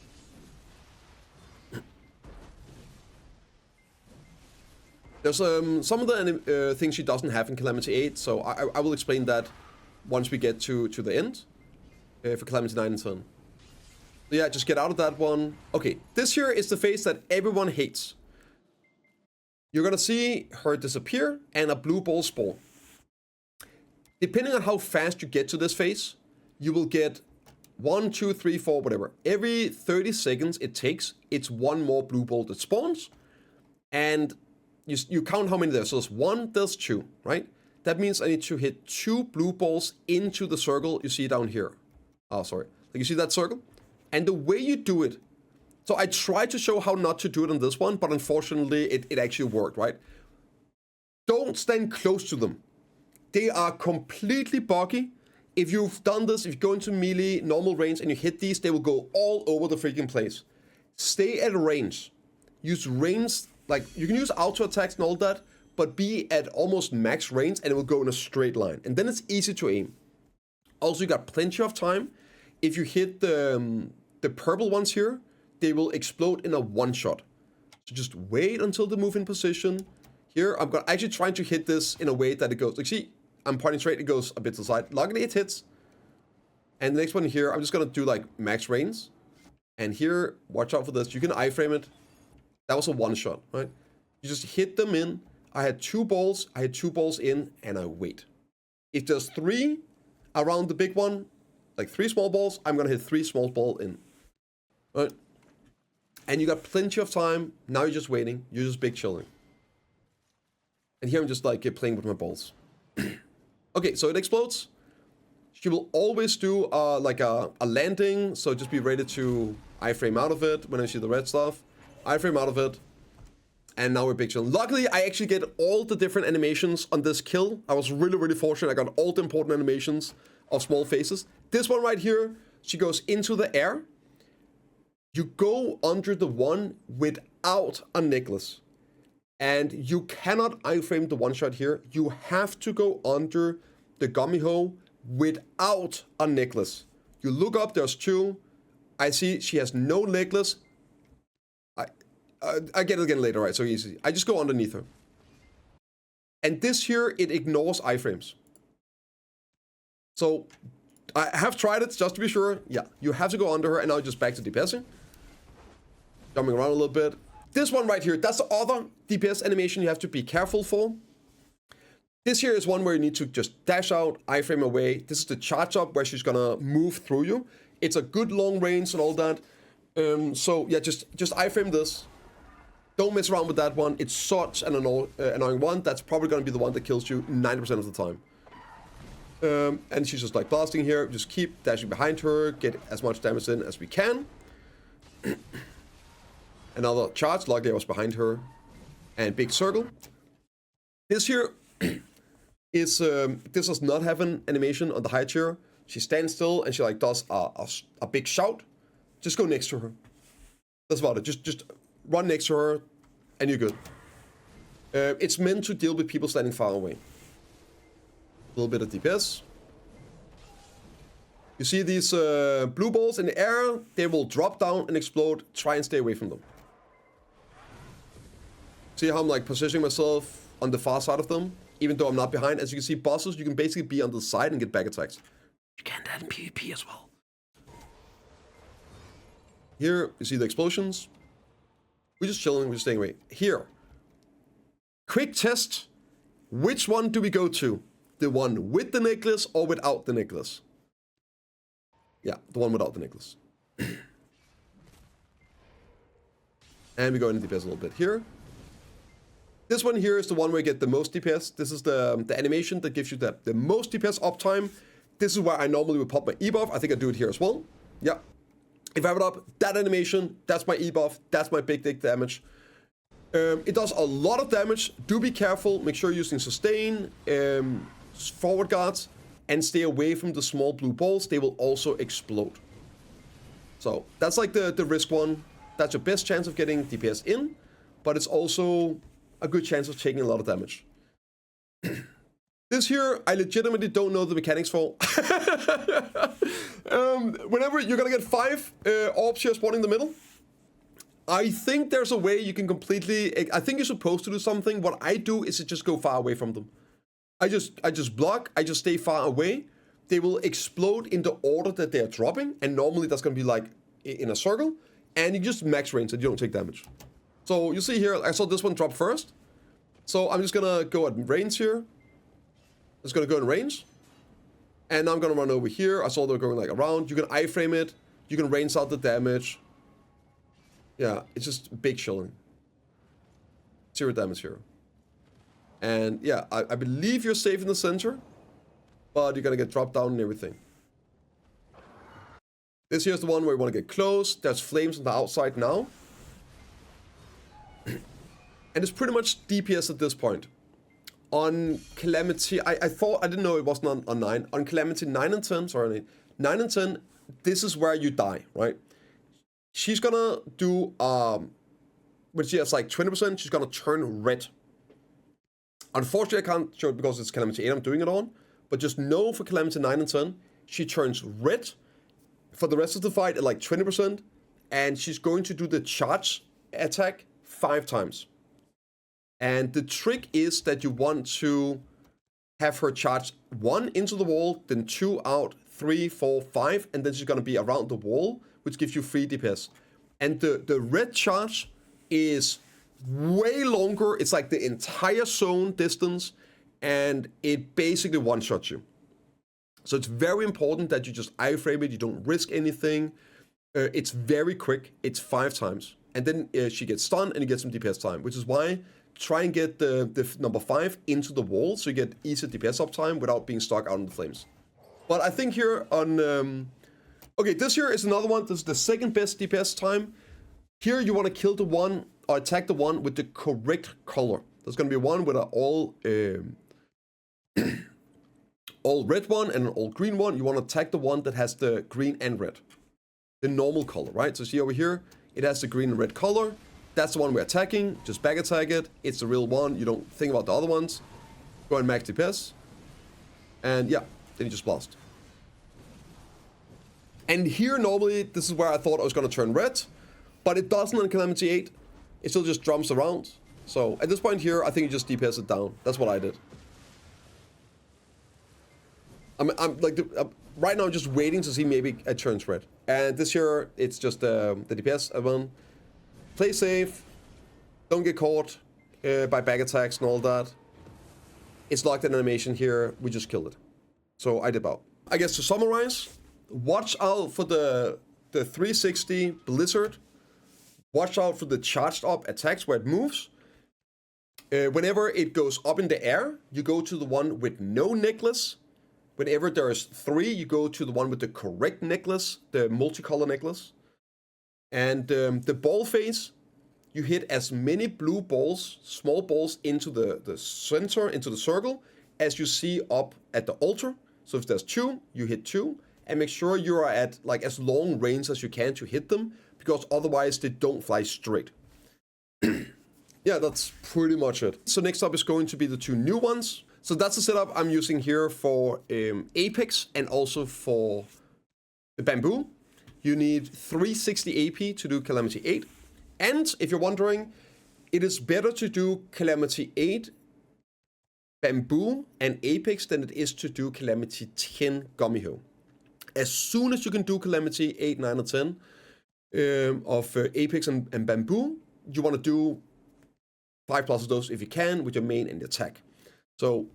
There's some of the things she doesn't have in Calamity 8, so I will explain that once we get to the end for Calamity 9 and 10. So yeah, just get out of that one. Okay, this here is the phase that everyone hates. You're gonna see her disappear and a blue ball spawn. Depending on how fast you get to this phase, you will get 1, 2, 3, 4, whatever. Every 30 seconds it takes, it's one more blue ball that spawns, and you count how many there's. So there's 1, there's 2, right? That means I need to hit 2 blue balls into the circle you see down here. Oh, sorry. Like you see that circle? And the way you do it, so I tried to show how not to do it on this one, but unfortunately it actually worked, right? Don't stand close to them. They are completely buggy. If you've done this, if you go into melee, normal range, and you hit these, they will go all over the freaking place. Stay at range. Use range. Like, you can use auto attacks and all that, but be at almost max range and it will go in a straight line. And then it's easy to aim. Also, you got plenty of time. If you hit the purple ones here, they will explode in a one-shot. So just wait until they move in position. Here, I'm actually trying to hit this in a way that it goes, like see, I'm pointing straight, it goes a bit to the side. Luckily it hits. And the next one here, I'm just gonna do like max range. And here, watch out for this. You can iframe it. That was a one-shot, right? You just hit them in. I had 2 balls. I had 2 balls in, and I wait. If there's 3 around the big one, like 3 small balls, I'm gonna hit 3 small balls in, right? And you got plenty of time. Now you're just waiting. You're just big chilling. And here I'm just like playing with my balls. Okay, so it explodes. She will always do like a landing, so just be ready to iframe out of it when I see the red stuff. Iframe out of it, and now we're big chilling. Luckily, I actually get all the different animations on this kill. I was really, really fortunate. I got all the important animations of small faces. This one right here, she goes into the air. You go under the one without a necklace. And you cannot iframe the one shot here. You have to go under the Gumiho without a necklace. You look up, there's 2. I see she has no necklace. I get it again later, right? So easy. I just go underneath her. And this here, it ignores iframes. So I have tried it just to be sure. Yeah, you have to go under her, and now just back to DPSing. Jumping around a little bit. This one right here, that's the other DPS animation you have to be careful for. This here is one where you need to just dash out, iframe away. This is the charge up where she's gonna move through you. It's a good long range and all that. So yeah, just iframe this. Don't mess around with that one. It's such an annoying one. That's probably going to be the one that kills you 90% of the time. And she's just like blasting here. Just keep dashing behind her, get as much damage in as we can. Another charge, luckily I was behind her. And big circle. This here is, this does not have an animation on the high chair. She stands still and she like does a big shout. Just go next to her. That's about it. Just run next to her and you're good. It's meant to deal with people standing far away. A little bit of DPS. You see these blue balls in the air, they will drop down and explode. Try and stay away from them. See how I'm like positioning myself on the far side of them, even though I'm not behind. As you can see, bosses, you can basically be on the side and get back attacks. You can that in PvP as well. Here, you see the explosions. We're just chilling, we're just staying away. Here. Quick test. Which one do we go to? The one with the necklace or without the necklace? Yeah, the one without the necklace. And we go into DPS a little bit here. This one here is the one where you get the most DPS. This is the animation that gives you the most DPS uptime. This is where I normally would pop my E-buff. I think I do it here as well. Yeah. If I have it up, that animation, that's my E-buff. That's my big dick damage. It does a lot of damage. Do be careful. Make sure you're using sustain, forward guards, and stay away from the small blue balls. They will also explode. So that's like the risk one. That's your best chance of getting DPS in, but it's also a good chance of taking a lot of damage. This here, I legitimately don't know the mechanics for. Whenever you're gonna get 5 orbs here spawning in the middle, I think there's a way you can completely... I think you're supposed to do something. What I do is to just go far away from them. I just block, I just stay far away. They will explode in the order that they are dropping, and normally that's gonna be like in a circle, and you just max range and you don't take damage. So you see here, I saw this one drop first. So I'm just gonna go at range here. Just gonna go in range. And now I'm gonna run over here. I saw they're going like around. You can iframe it. You can range out the damage. Yeah, it's just big chilling. 0 damage here. And yeah, I believe you're safe in the center. But you're gonna get dropped down and everything. This here's the one where you want to get close. There's flames on the outside now. And it's pretty much DPS at this point. On Calamity, I thought, I didn't know it wasn't on 9. On Calamity 9 and 10, sorry, 9 and 10, this is where you die, right? She's gonna do, when she has like 20%, she's gonna turn red. Unfortunately, I can't show it because it's Calamity 8 I'm doing it on. But just know for Calamity 9 and 10, she turns red for the rest of the fight at like 20%. And she's going to do the charge attack 5 times. And the trick is that you want to have her charge 1 into the wall, then 2 out, 3, 4, 5, and then she's going to be around the wall, which gives you 3 DPS. And the red charge is way longer. It's like the entire zone distance, and it basically one-shots you. So it's very important that you just iframe it, you don't risk anything. It's very quick, it's 5 times. And then she gets stunned and you get some DPS time, which is why try and get the number 5 into the wall so you get easy DPS uptime without being stuck out in the flames. But I think here on... okay, this here is another one. This is the second best DPS time. Here you want to kill the one, or attack the one with the correct color. There's going to be one with an all... all red one and an all green one. You want to attack the one that has the green and red. The normal color, right? So see over here, it has the green and red color. That's the one we're attacking. Just back attack it. It's the real one. You don't think about the other ones. Go and max DPS. And yeah, then you just blast. And here, normally, this is where I thought I was going to turn red. But it doesn't on Calamity 8. It still just jumps around. So at this point here, I think you just DPS it down. That's what I did. I'm like, right now I'm just waiting to see maybe it turns red. And this here, it's just the DPS one. Play safe, don't get caught by back attacks and all that. It's locked in animation here, we just killed it. So I did out. I guess to summarize, watch out for the 360 Blizzard. Watch out for the charged up attacks where it moves. Whenever it goes up in the air, you go to the one with no necklace. Whenever there's 3, you go to the one with the correct necklace, the multicolor necklace. And the ball phase, you hit as many blue balls, small balls, into the center, into the circle, as you see up at the altar. So if there's 2, you hit 2, and make sure you are at like as long range as you can to hit them, because otherwise they don't fly straight. Yeah, that's pretty much it. So next up is going to be the 2 new ones. So that's the setup I'm using here for Apex and also for the Bamboo. You need 360 AP to do Calamity 8. And if you're wondering, it is better to do Calamity 8 Bamboo and Apex than it is to do Calamity 10 Gumiho. As soon as you can do Calamity 8, 9, or 10 of Apex and Bamboo, you want to do 5+ of those if you can with your main and attack. So,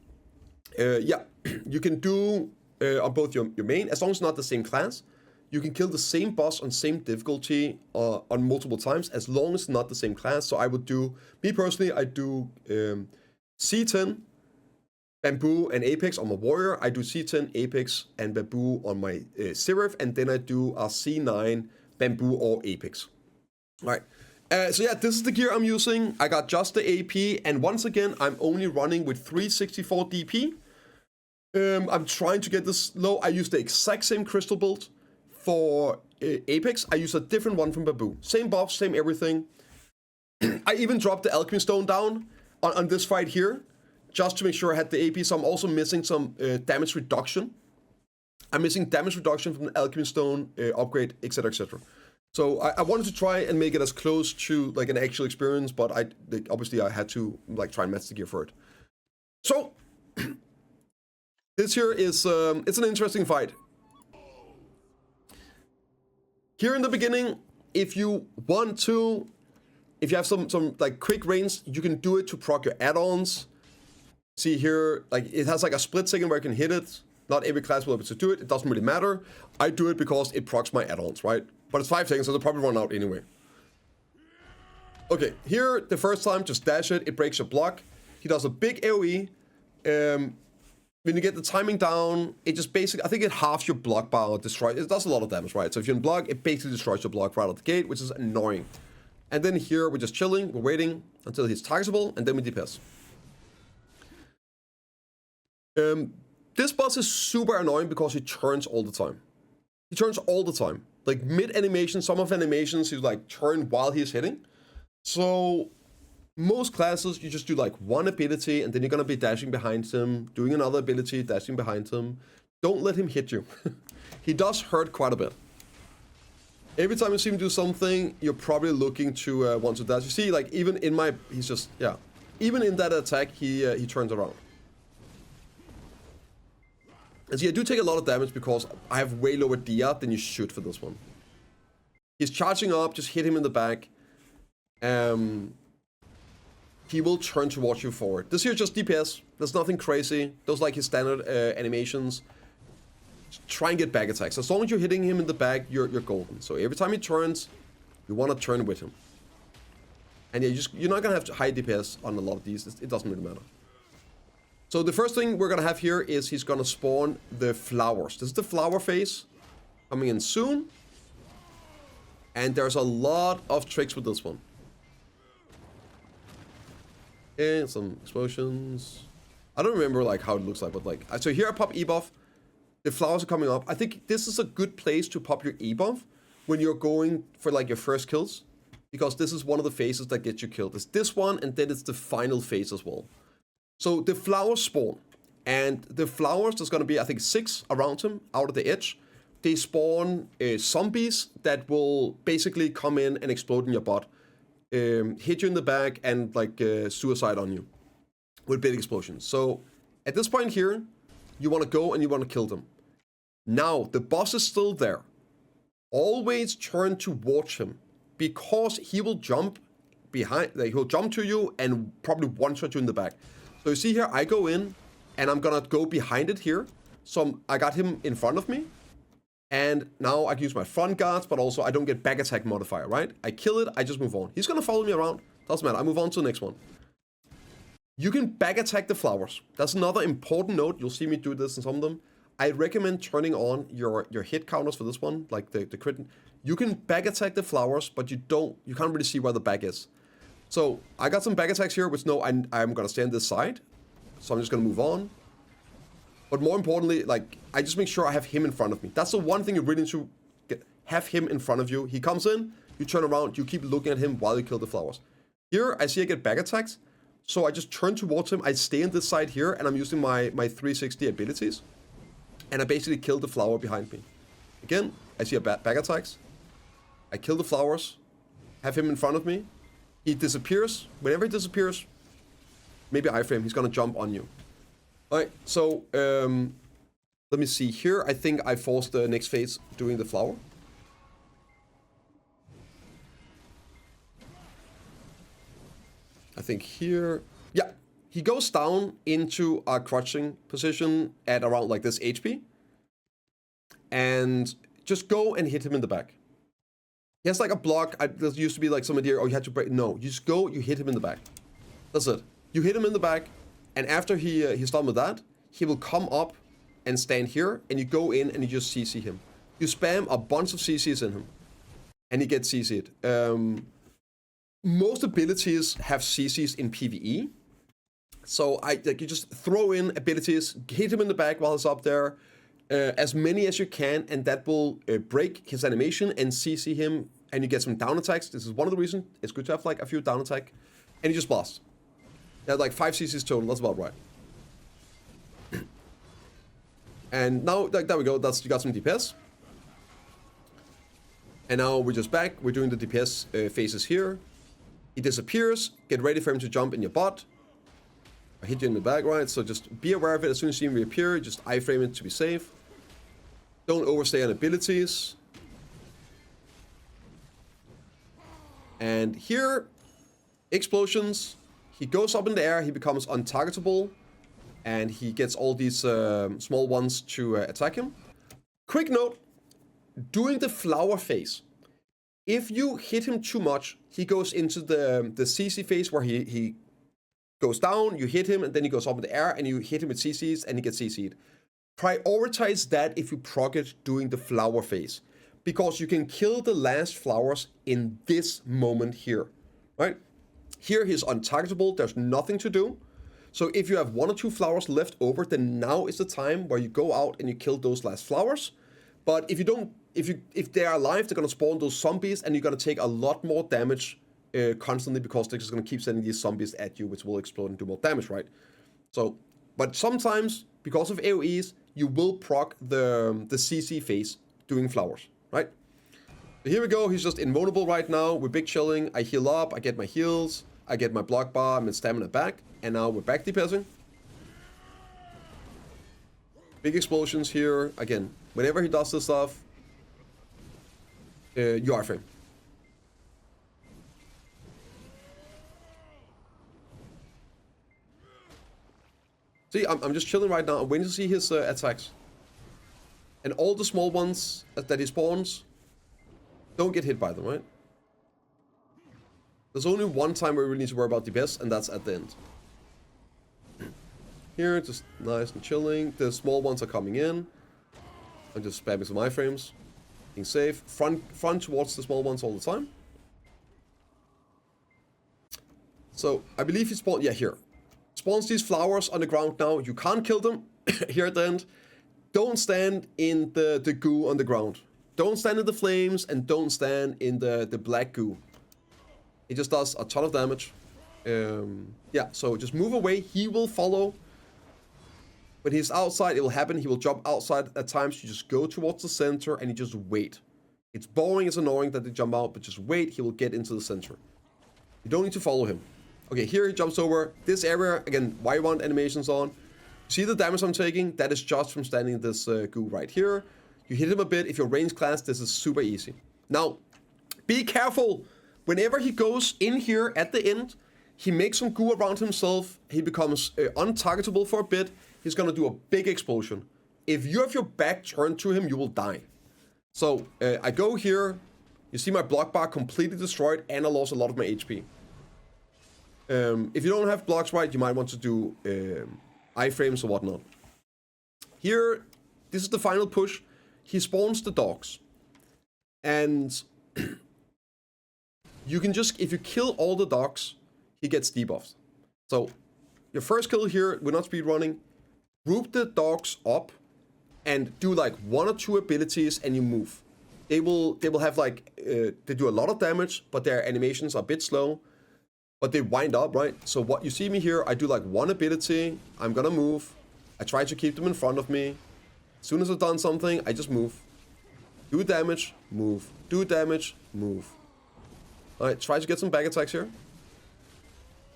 yeah, you can do on both your main, as long as it's not the same class. You can kill the same boss on same difficulty on multiple times, as long as it's not the same class. So I would do, me personally, I do C10, Bamboo, and Apex on my Warrior. I do C10, Apex, and Bamboo on my Seraph, and then I do a C9, Bamboo, or Apex. All right. So yeah, this is the gear I'm using. I got just the AP, and once again, I'm only running with 364 DP. I'm trying to get this low. I use the exact same crystal build for Apex. I use a different one from Bamboo. Same buff, same everything. I even dropped the Alchemy Stone down on this fight here, just to make sure I had the AP. So I'm also missing some damage reduction. I'm missing damage reduction from the Alchemy Stone upgrade, etc., etc. So I wanted to try and make it as close to like an actual experience, but obviously I had to like try and match the gear for it. So this here is it's an interesting fight. Here in the beginning, if you want to, if you have some like quick range, you can do it to proc your add-ons. See here, like it has like a split second where I can hit it. Not every class will be able to do it. It doesn't really matter. I do it because it procs my add-ons, right? But it's 5 seconds, so they'll probably run out anyway. Okay, here, the first time, just dash it. It breaks your block. He does a big AoE. When you get the timing down, it just basically, I think it halves your block bar, destroys. It does a lot of damage, right? So if you're in block, it basically destroys your block right out the gate, which is annoying. And then here, we're just chilling. We're waiting until he's targetable, and then we DPS. This boss is super annoying because he turns all the time. He turns all the time. Like mid-animation, some of animations, he's like turn while he's hitting. So most classes, you just do like one ability, and then you're gonna be dashing behind him, doing another ability, dashing behind him. Don't let him hit you. He does hurt quite a bit. Every time you see him do something, you're probably looking to want to dash. You see, like even in my, he's just, yeah. Even in that attack, he turns around. And see, I do take a lot of damage because I have way lower DR than you should for this one. He's charging up, just hit him in the back. He will turn towards you forward. This here is just DPS. There's nothing crazy. Those like his standard animations. Just try and get back attacks. As long as you're hitting him in the back, you're golden. So every time he turns, you want to turn with him. And yeah, you're not going to have high DPS on a lot of these. It doesn't really matter. So the first thing we're going to have here is he's going to spawn the flowers. This is the flower phase coming in soon. And there's a lot of tricks with this one. And some explosions. I don't remember like how it looks like, but like, so here I pop E-buff. The flowers are coming up. I think this is a good place to pop your E-buff when you're going for like your first kills. Because this is one of the phases that gets you killed. It's this one, and then it's the final phase as well. So the flowers spawn, and the flowers, there's going to be, I think, 6 around him, out of the edge. They spawn zombies that will basically come in and explode in your butt, hit you in the back, and like suicide on you with big explosions. So at this point here, you want to go and you want to kill them. Now, the boss is still there. Always turn towards him, because he will jump behind, like he'll jump to you and probably one-shot you in the back. So you see here, I go in, and I'm gonna go behind it here. So I got him in front of me, and now I can use my front guards, but also I don't get back attack modifier, right? I kill it, I just move on. He's gonna follow me around, doesn't matter, I move on to the next one. You can back attack the flowers. That's another important note, you'll see me do this in some of them. I recommend turning on your hit counters for this one, like the crit. You can back attack the flowers, but you can't really see where the back is. So I got some back attacks here, which no, I'm gonna stay on this side. So I'm just gonna move on. But more importantly, like, I just make sure I have him in front of me. That's the one thing you really need to have him in front of you. He comes in, you turn around, you keep looking at him while you kill the flowers. Here, I see I get back attacks. So I just turn towards him, I stay on this side here, and I'm using my 360 abilities. And I basically kill the flower behind me. Again, I see a back attacks. I kill the flowers, have him in front of me. He disappears. Whenever he disappears, maybe iframe, he's gonna jump on you. Alright, so let me see here. I think I forced the next phase doing the flower. I think here, yeah, he goes down into a crouching position at around like this HP. And just go and hit him in the back. He has like a block. There used to be like some idea, oh, you had to break. No, you just go, you hit him in the back. That's it. You hit him in the back. And after he's done with that, he will come up and stand here, and you go in and you just CC him. You spam a bunch of CCs in him, and he gets CC'd. Most abilities have CCs in PvE, so you just throw in abilities, hit him in the back while he's up there, as many as you can, and that will break his animation and CC him, and you get some down attacks. This is one of the reasons it's good to have like a few down attack, and you just blast. They had like 5 CCs total, that's about right. And now, like, there we go, you got some DPS. And now we're just back, we're doing the DPS phases here. He disappears, get ready for him to jump in your butt. I hit you in the back, right? So just be aware of it. As soon as you see him reappear, just iframe it to be safe. Don't overstay on abilities. And here, explosions. He goes up in the air, he becomes untargetable, and he gets all these small ones to attack him. Quick note, during the flower phase, if you hit him too much, he goes into the CC phase where he goes down, you hit him, and then he goes up in the air, and you hit him with CCs, and he gets CC'd. Prioritize that if you proc it during the flower phase, because you can kill the last flowers in this moment here, right? Here he's untargetable, there's nothing to do. So if you have 1 or 2 flowers left over, then now is the time where you go out and you kill those last flowers. But if you don't, if they are alive, they're gonna spawn those zombies, and you're gonna take a lot more damage constantly, because they're just gonna keep sending these zombies at you, which will explode and do more damage, right? So, but sometimes, because of AoEs, you will proc the CC phase doing flowers, right? So here we go, he's just invulnerable right now, we're big chilling, I heal up, I get my heals, I get my block bar, I'm in stamina back, and now we're back DPSing. Big explosions here, again, whenever he does this stuff, you are frame. See, I'm just chilling right now, I'm waiting to see his attacks. And all the small ones that he spawns, don't get hit by them, right? There's only one time where we really need to worry about DPS, and that's at the end. Here, just nice and chilling. The small ones are coming in. I'm just spamming some iframes. Being safe. Front towards the small ones all the time. So, I believe he spawned... Yeah, here. Spawns these flowers on the ground now. You can't kill them here at the end. Don't stand in the goo on the ground. Don't stand in the flames, and don't stand in the black goo. It just does a ton of damage. Yeah, so just move away. He will follow. When he's outside, it will happen. He will jump outside at times. You just go towards the center and you just wait. It's boring, it's annoying that they jump out, but just wait. He will get into the center. You don't need to follow him. Okay, here he jumps over. This area, again, Y1 animations on. See the damage I'm taking? That is just from standing in this goo right here. You hit him a bit. If you're range class, this is super easy. Now, be careful. Whenever he goes in here at the end, he makes some goo around himself. He becomes untargetable for a bit. He's gonna do a big explosion. If you have your back turned to him, you will die. So, I go here. You see my block bar completely destroyed, and I lost a lot of my HP. If you don't have blocks right, you might want to do iframes or whatnot. Here, this is the final push. He spawns the dogs. And you can just, if you kill all the dogs, he gets debuffed. So your first kill here, we're not speedrunning. Group the dogs up and do like 1 or 2 abilities and you move. They will have like, they do a lot of damage, but their animations are a bit slow. But they wind up, right? So what you see me here, I do like 1 ability, I'm gonna move. I try to keep them in front of me. As soon as I've done something, I just move. Do damage, move. Do damage, move. Alright, try to get some back attacks here.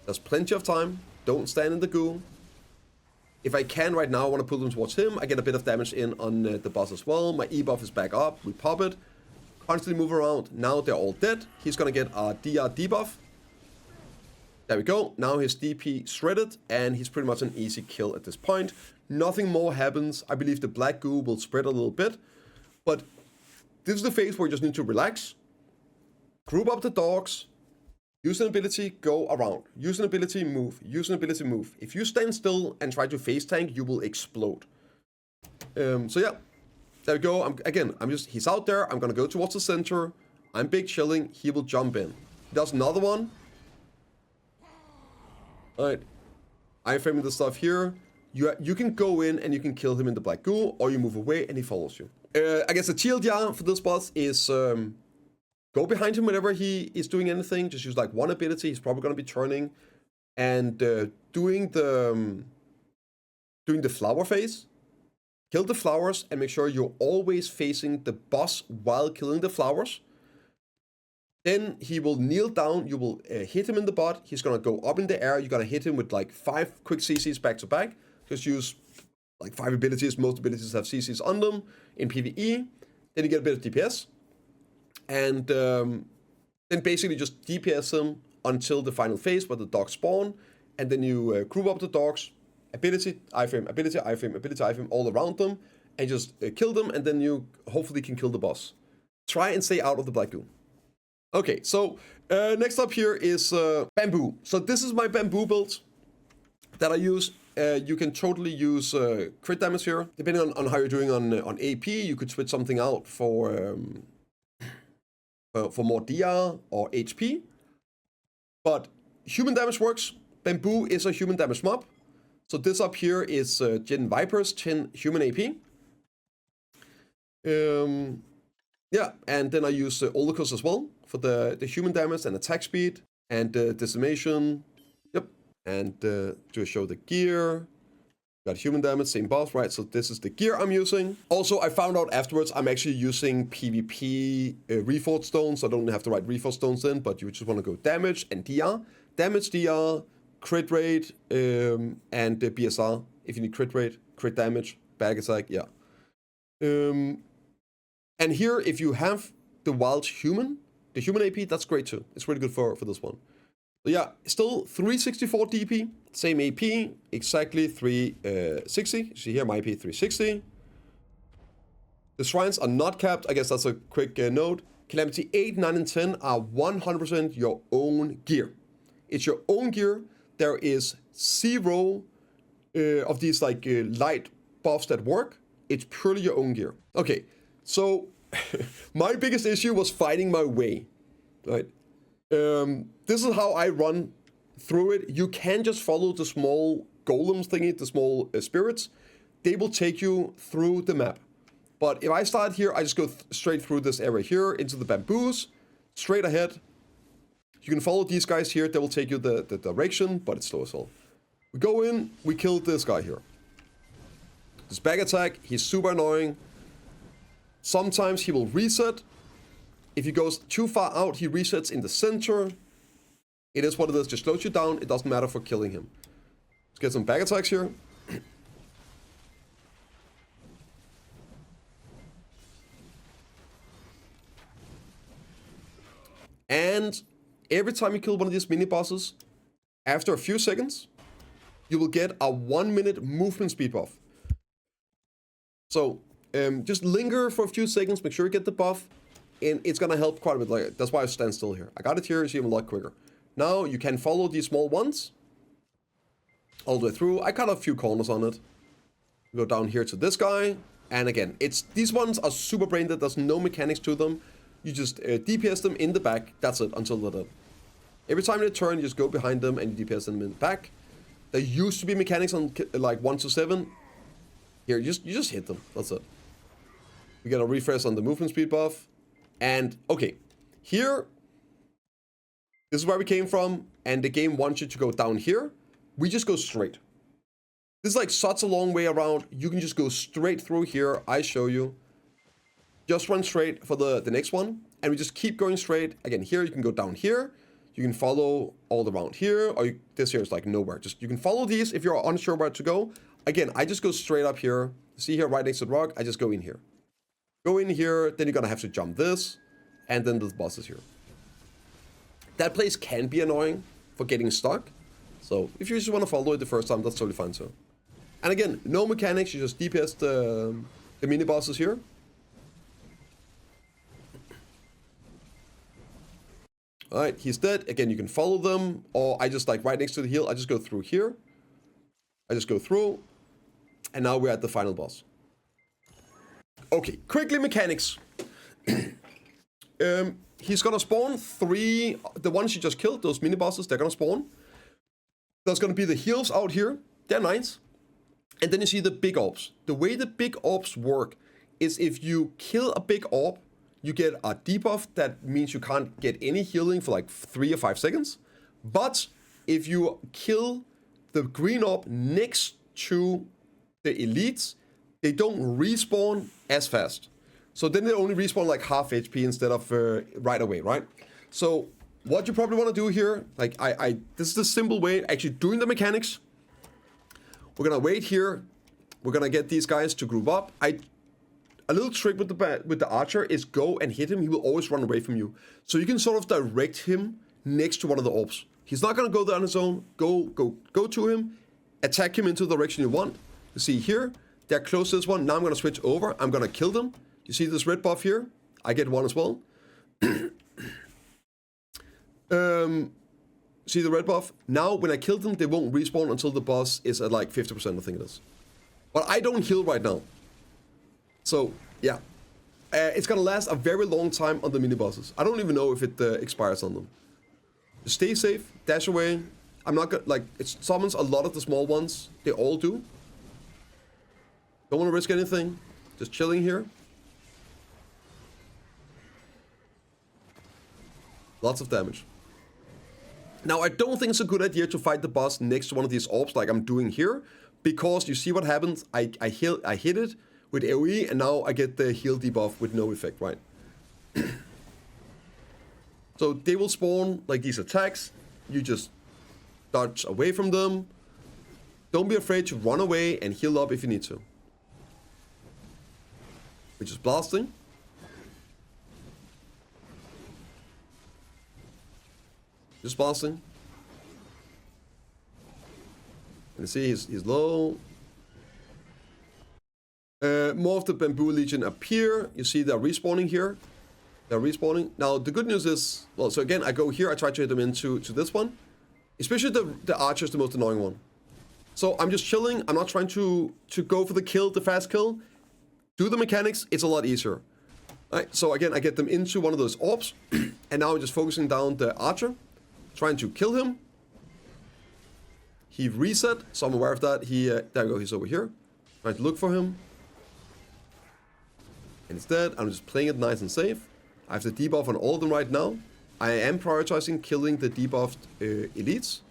There's plenty of time. Don't stand in the goo. If I can right now, I want to pull them towards him. I get a bit of damage in on the boss as well. My E buff is back up. We pop it. Constantly move around. Now they're all dead. He's gonna get a DR debuff. There we go. Now his DP shredded, and he's pretty much an easy kill at this point. Nothing more happens. I believe the black goo will spread a little bit, but this is the phase where you just need to relax. Group up the dogs. Use an ability, go around. Use an ability, move. Use an ability, move. If you stand still and try to face tank, you will explode. So yeah, there we go. He's out there. I'm gonna go towards the center. I'm big chilling. He will jump in. He does another one. Alright, I'm framing the stuff here. You can go in and you can kill him in the black goo, or you move away and he follows you. I guess the TLDR for this boss is go behind him whenever he is doing anything. Just use like 1 ability. He's probably going to be turning and doing the flower phase. Kill the flowers and make sure you're always facing the boss while killing the flowers. Then he will kneel down, you will hit him in the butt, he's gonna go up in the air, you're gonna hit him with like 5 quick CCs back to back. Just use like 5 abilities, most abilities have CCs on them in PvE. Then you get a bit of DPS. And then basically just DPS him until the final phase where the dogs spawn. And then you group up the dogs, ability, iframe, ability, iframe, ability, iframe, all around them. And just kill them, and then you hopefully can kill the boss. Try and stay out of the black goo. Okay, so next up here is bamboo. So this is my bamboo build that I use. You can totally use crit damage here. Depending on how you're doing on AP, you could switch something out for more DR or HP. But human damage works. Bamboo is a human damage mob. So this up here is 10 Vipers, 10 human AP. Yeah, and then I use Olocus as well for the human damage and attack speed and decimation. Yep, and to show the gear. Got human damage, same buff, right? So this is the gear I'm using. Also, I found out afterwards I'm actually using PvP Reforged Stones. I don't have to write Reforged Stones in, but you just want to go damage and DR. Damage, DR, crit rate, and BSR. If you need crit rate, crit damage, back attack, yeah. And here, if you have the wild human, the human AP, that's great too. It's really good for this one. So yeah, still 364 DP, same AP, exactly 360. You see here, my AP 360. The shrines are not capped. I guess that's a quick note. Calamity 8, 9, and 10 are 100% your own gear. It's your own gear. There is 0 of these like light buffs that work. It's purely your own gear. Okay. So, my biggest issue was finding my way, right? This is how I run through it. You can just follow the small golems thingy, the small spirits. They will take you through the map. But if I start here, I just go straight through this area here into the bamboos, straight ahead. You can follow these guys here. They will take you the direction, but it's slow as hell. We go in, we kill this guy here. This back attack, he's super annoying. Sometimes he will reset. If he goes too far out, he resets in the center. It is what it is. Just slows you down. It doesn't matter for killing him. Let's get some back attacks here. And every time you kill one of these mini bosses, after a few seconds, you will get a 1-minute movement speed buff. So just linger for a few seconds, make sure you get the buff, and it's gonna help quite a bit. Like, that's why I stand still here. I got it here, so you have a lot quicker. Now you can follow these small ones all the way through. I cut a few corners on it. Go down here to this guy. And again, these ones are super brained. There's no mechanics to them. You just DPS them in the back. That's it, until they're done. Every time they turn, you just go behind them and you DPS them in the back. There used to be mechanics on like 1 to 7. Here, you just hit them. That's it. We got a refresh on the movement speed buff. And, okay, here, this is where we came from, and the game wants you to go down here. We just go straight. This is like such a long way around. You can just go straight through here. I show you. Just run straight for the next one, and we just keep going straight. Again, here, you can go down here. You can follow all around here, or this here is like nowhere. Just, you can follow these if you're unsure where to go. Again, I just go straight up here. See here, right next to the rock, I just go in here. Go in here, then you're gonna have to jump this, and then the boss is here. That place can be annoying for getting stuck. So if you just want to follow it the first time, that's totally fine too. And again, no mechanics, you just DPS the mini bosses here. Alright, he's dead. Again, you can follow them, or I just like right next to the hill, I just go through here. I just go through, and now we're at the final boss. Okay, quickly mechanics. He's gonna spawn 3, the ones you just killed, those mini bosses, they're gonna spawn. There's gonna be the heals out here, they're nice. And then you see the big orbs. The way the big orbs work is if you kill a big orb, you get a debuff that means you can't get any healing for like 3 or 5 seconds. But if you kill the green orb next to the elites, they don't respawn as fast. So then they only respawn like half HP instead of right away, right? So what you probably want to do here, like this is the simple way actually doing the mechanics. We're gonna wait here. We're gonna get these guys to group up. A little trick with the archer is go and hit him. He will always run away from you. So you can sort of direct him next to one of the orbs. He's not gonna go there on his own. Go to him, attack him into the direction you want. You see here, they're close to this one. Now I'm gonna switch over. I'm gonna kill them. You see this red buff here? I get one as well. See the red buff? Now when I kill them, they won't respawn until the boss is at like 50%, I think it is. But I don't heal right now. So, yeah. It's gonna last a very long time on the mini bosses. I don't even know if it expires on them. Just stay safe, dash away. I'm not gonna, like, it summons a lot of the small ones. They all do. Don't wanna risk anything. Just chilling here. Lots of damage. Now, I don't think it's a good idea to fight the boss next to one of these orbs like I'm doing here, because you see what happens. I hit it with AoE, and now I get the heal debuff with no effect, right? So they will spawn like these attacks. You just dodge away from them. Don't be afraid to run away and heal up if you need to. We're just blasting. Just blasting. And you see he's low. More of the Bamboo Legion appear. You see they're respawning here. They're respawning. Now the good news is, well, so again, I go here, I try to hit them into this one. Especially the archer is the most annoying one. So I'm just chilling. I'm not trying to go for the kill, the fast kill. Do the mechanics, it's a lot easier. Alright, so again, I get them into one of those orbs. And now I'm just focusing down the archer. Trying to kill him. He reset, so I'm aware of that. There we go, he's over here. Trying to look for him. And he's dead. I'm just playing it nice and safe. I have the debuff on all of them right now. I am prioritizing killing the debuffed elites.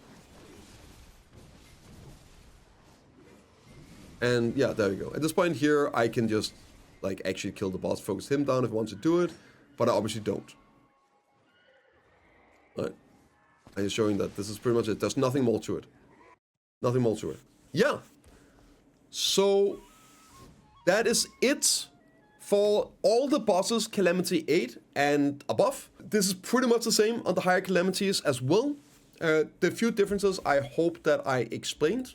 And yeah, there we go. At this point here, I can just like actually kill the boss, focus him down if I want to do it, but I obviously don't. Alright. I'm just showing that this is pretty much it. There's nothing more to it. Nothing more to it. Yeah. So that is it for all the bosses Calamity 8 and above. This is pretty much the same on the higher Calamities as well. The few differences I hope that I explained.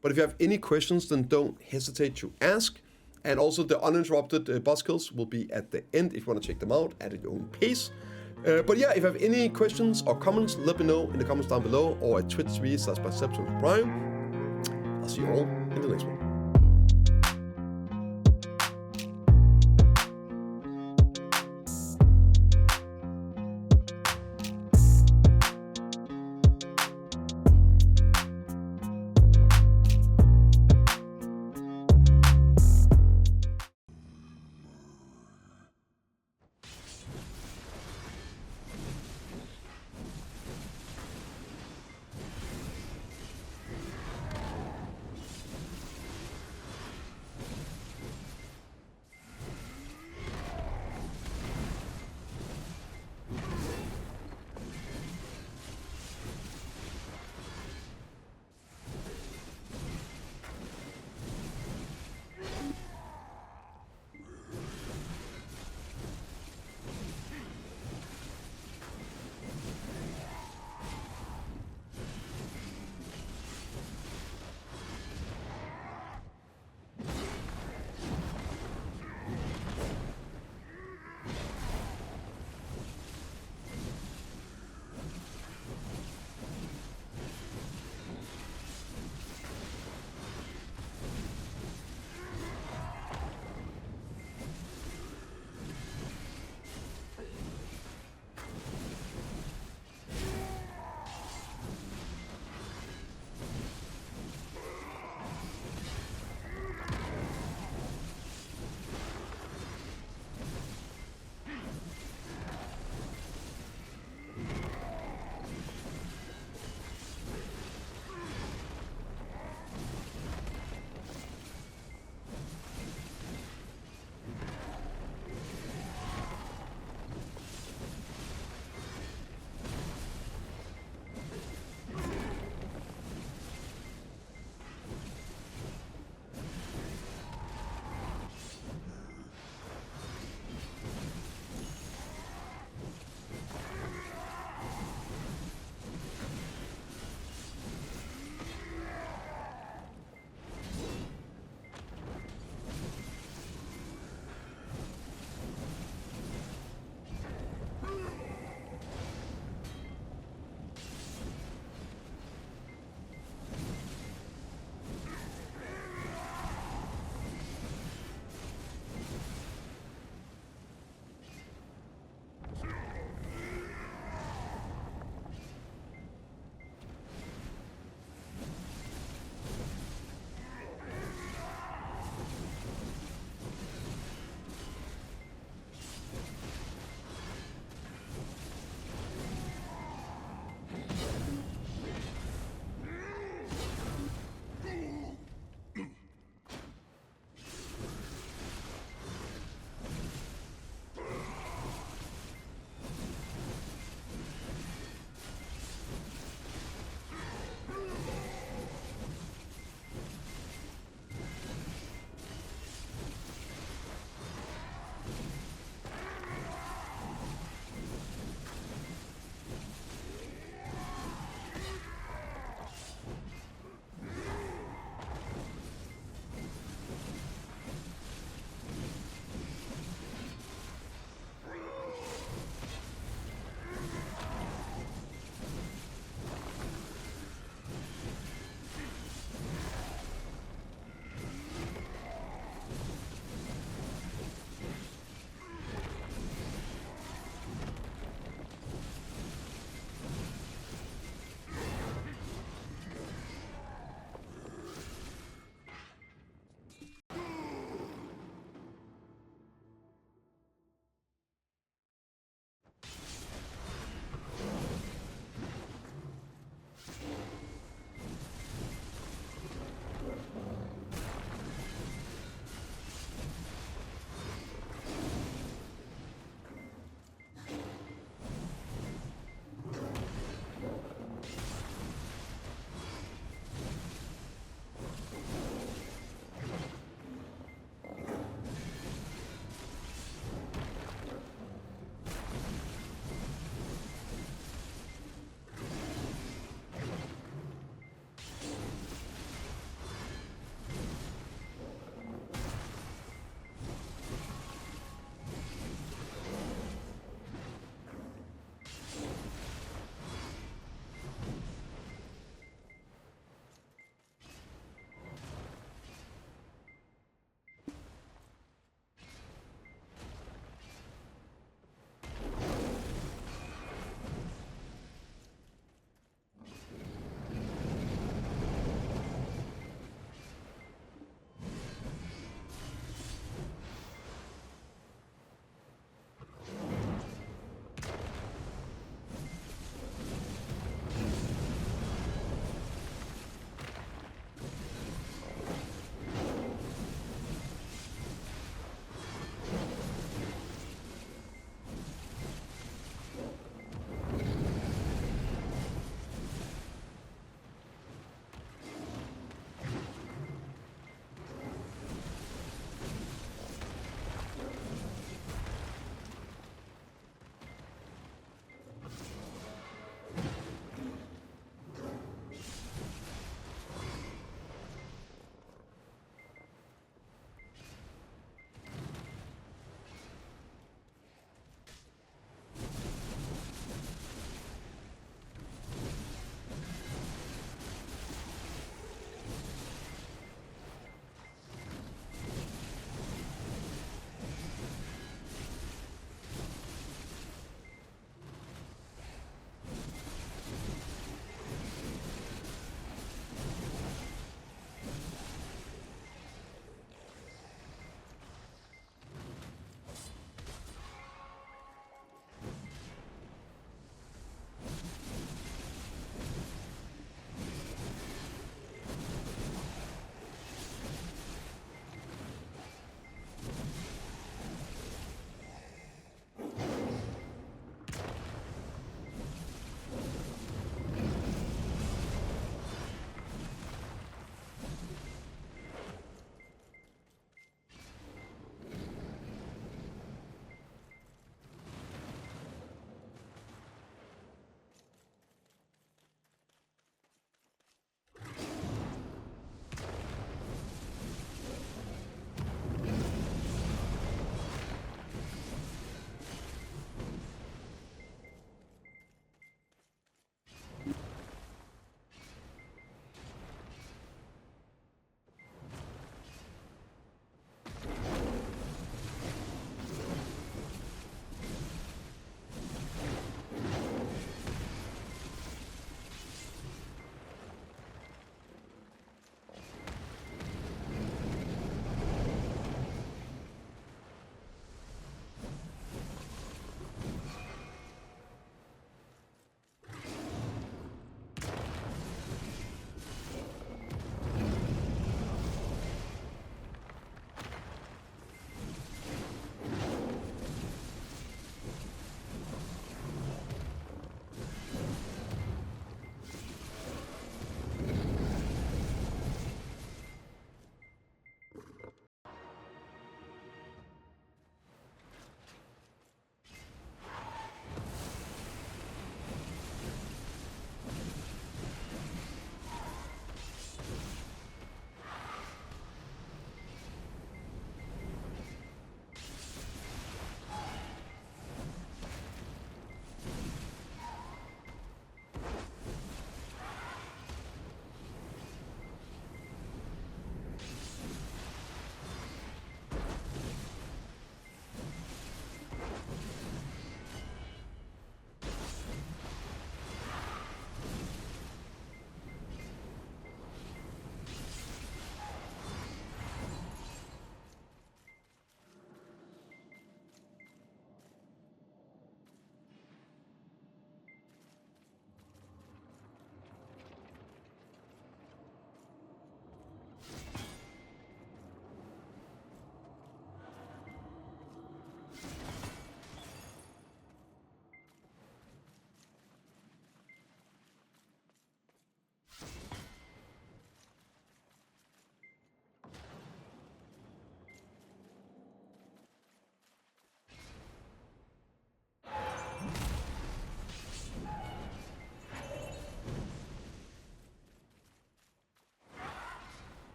But if you have any questions, then don't hesitate to ask. And also the uninterrupted boss kills will be at the end if you want to check them out at your own pace. But yeah, if you have any questions or comments, let me know in the comments down below or at Twitch TV/Biceptimusprime. I'll see you all in the next one.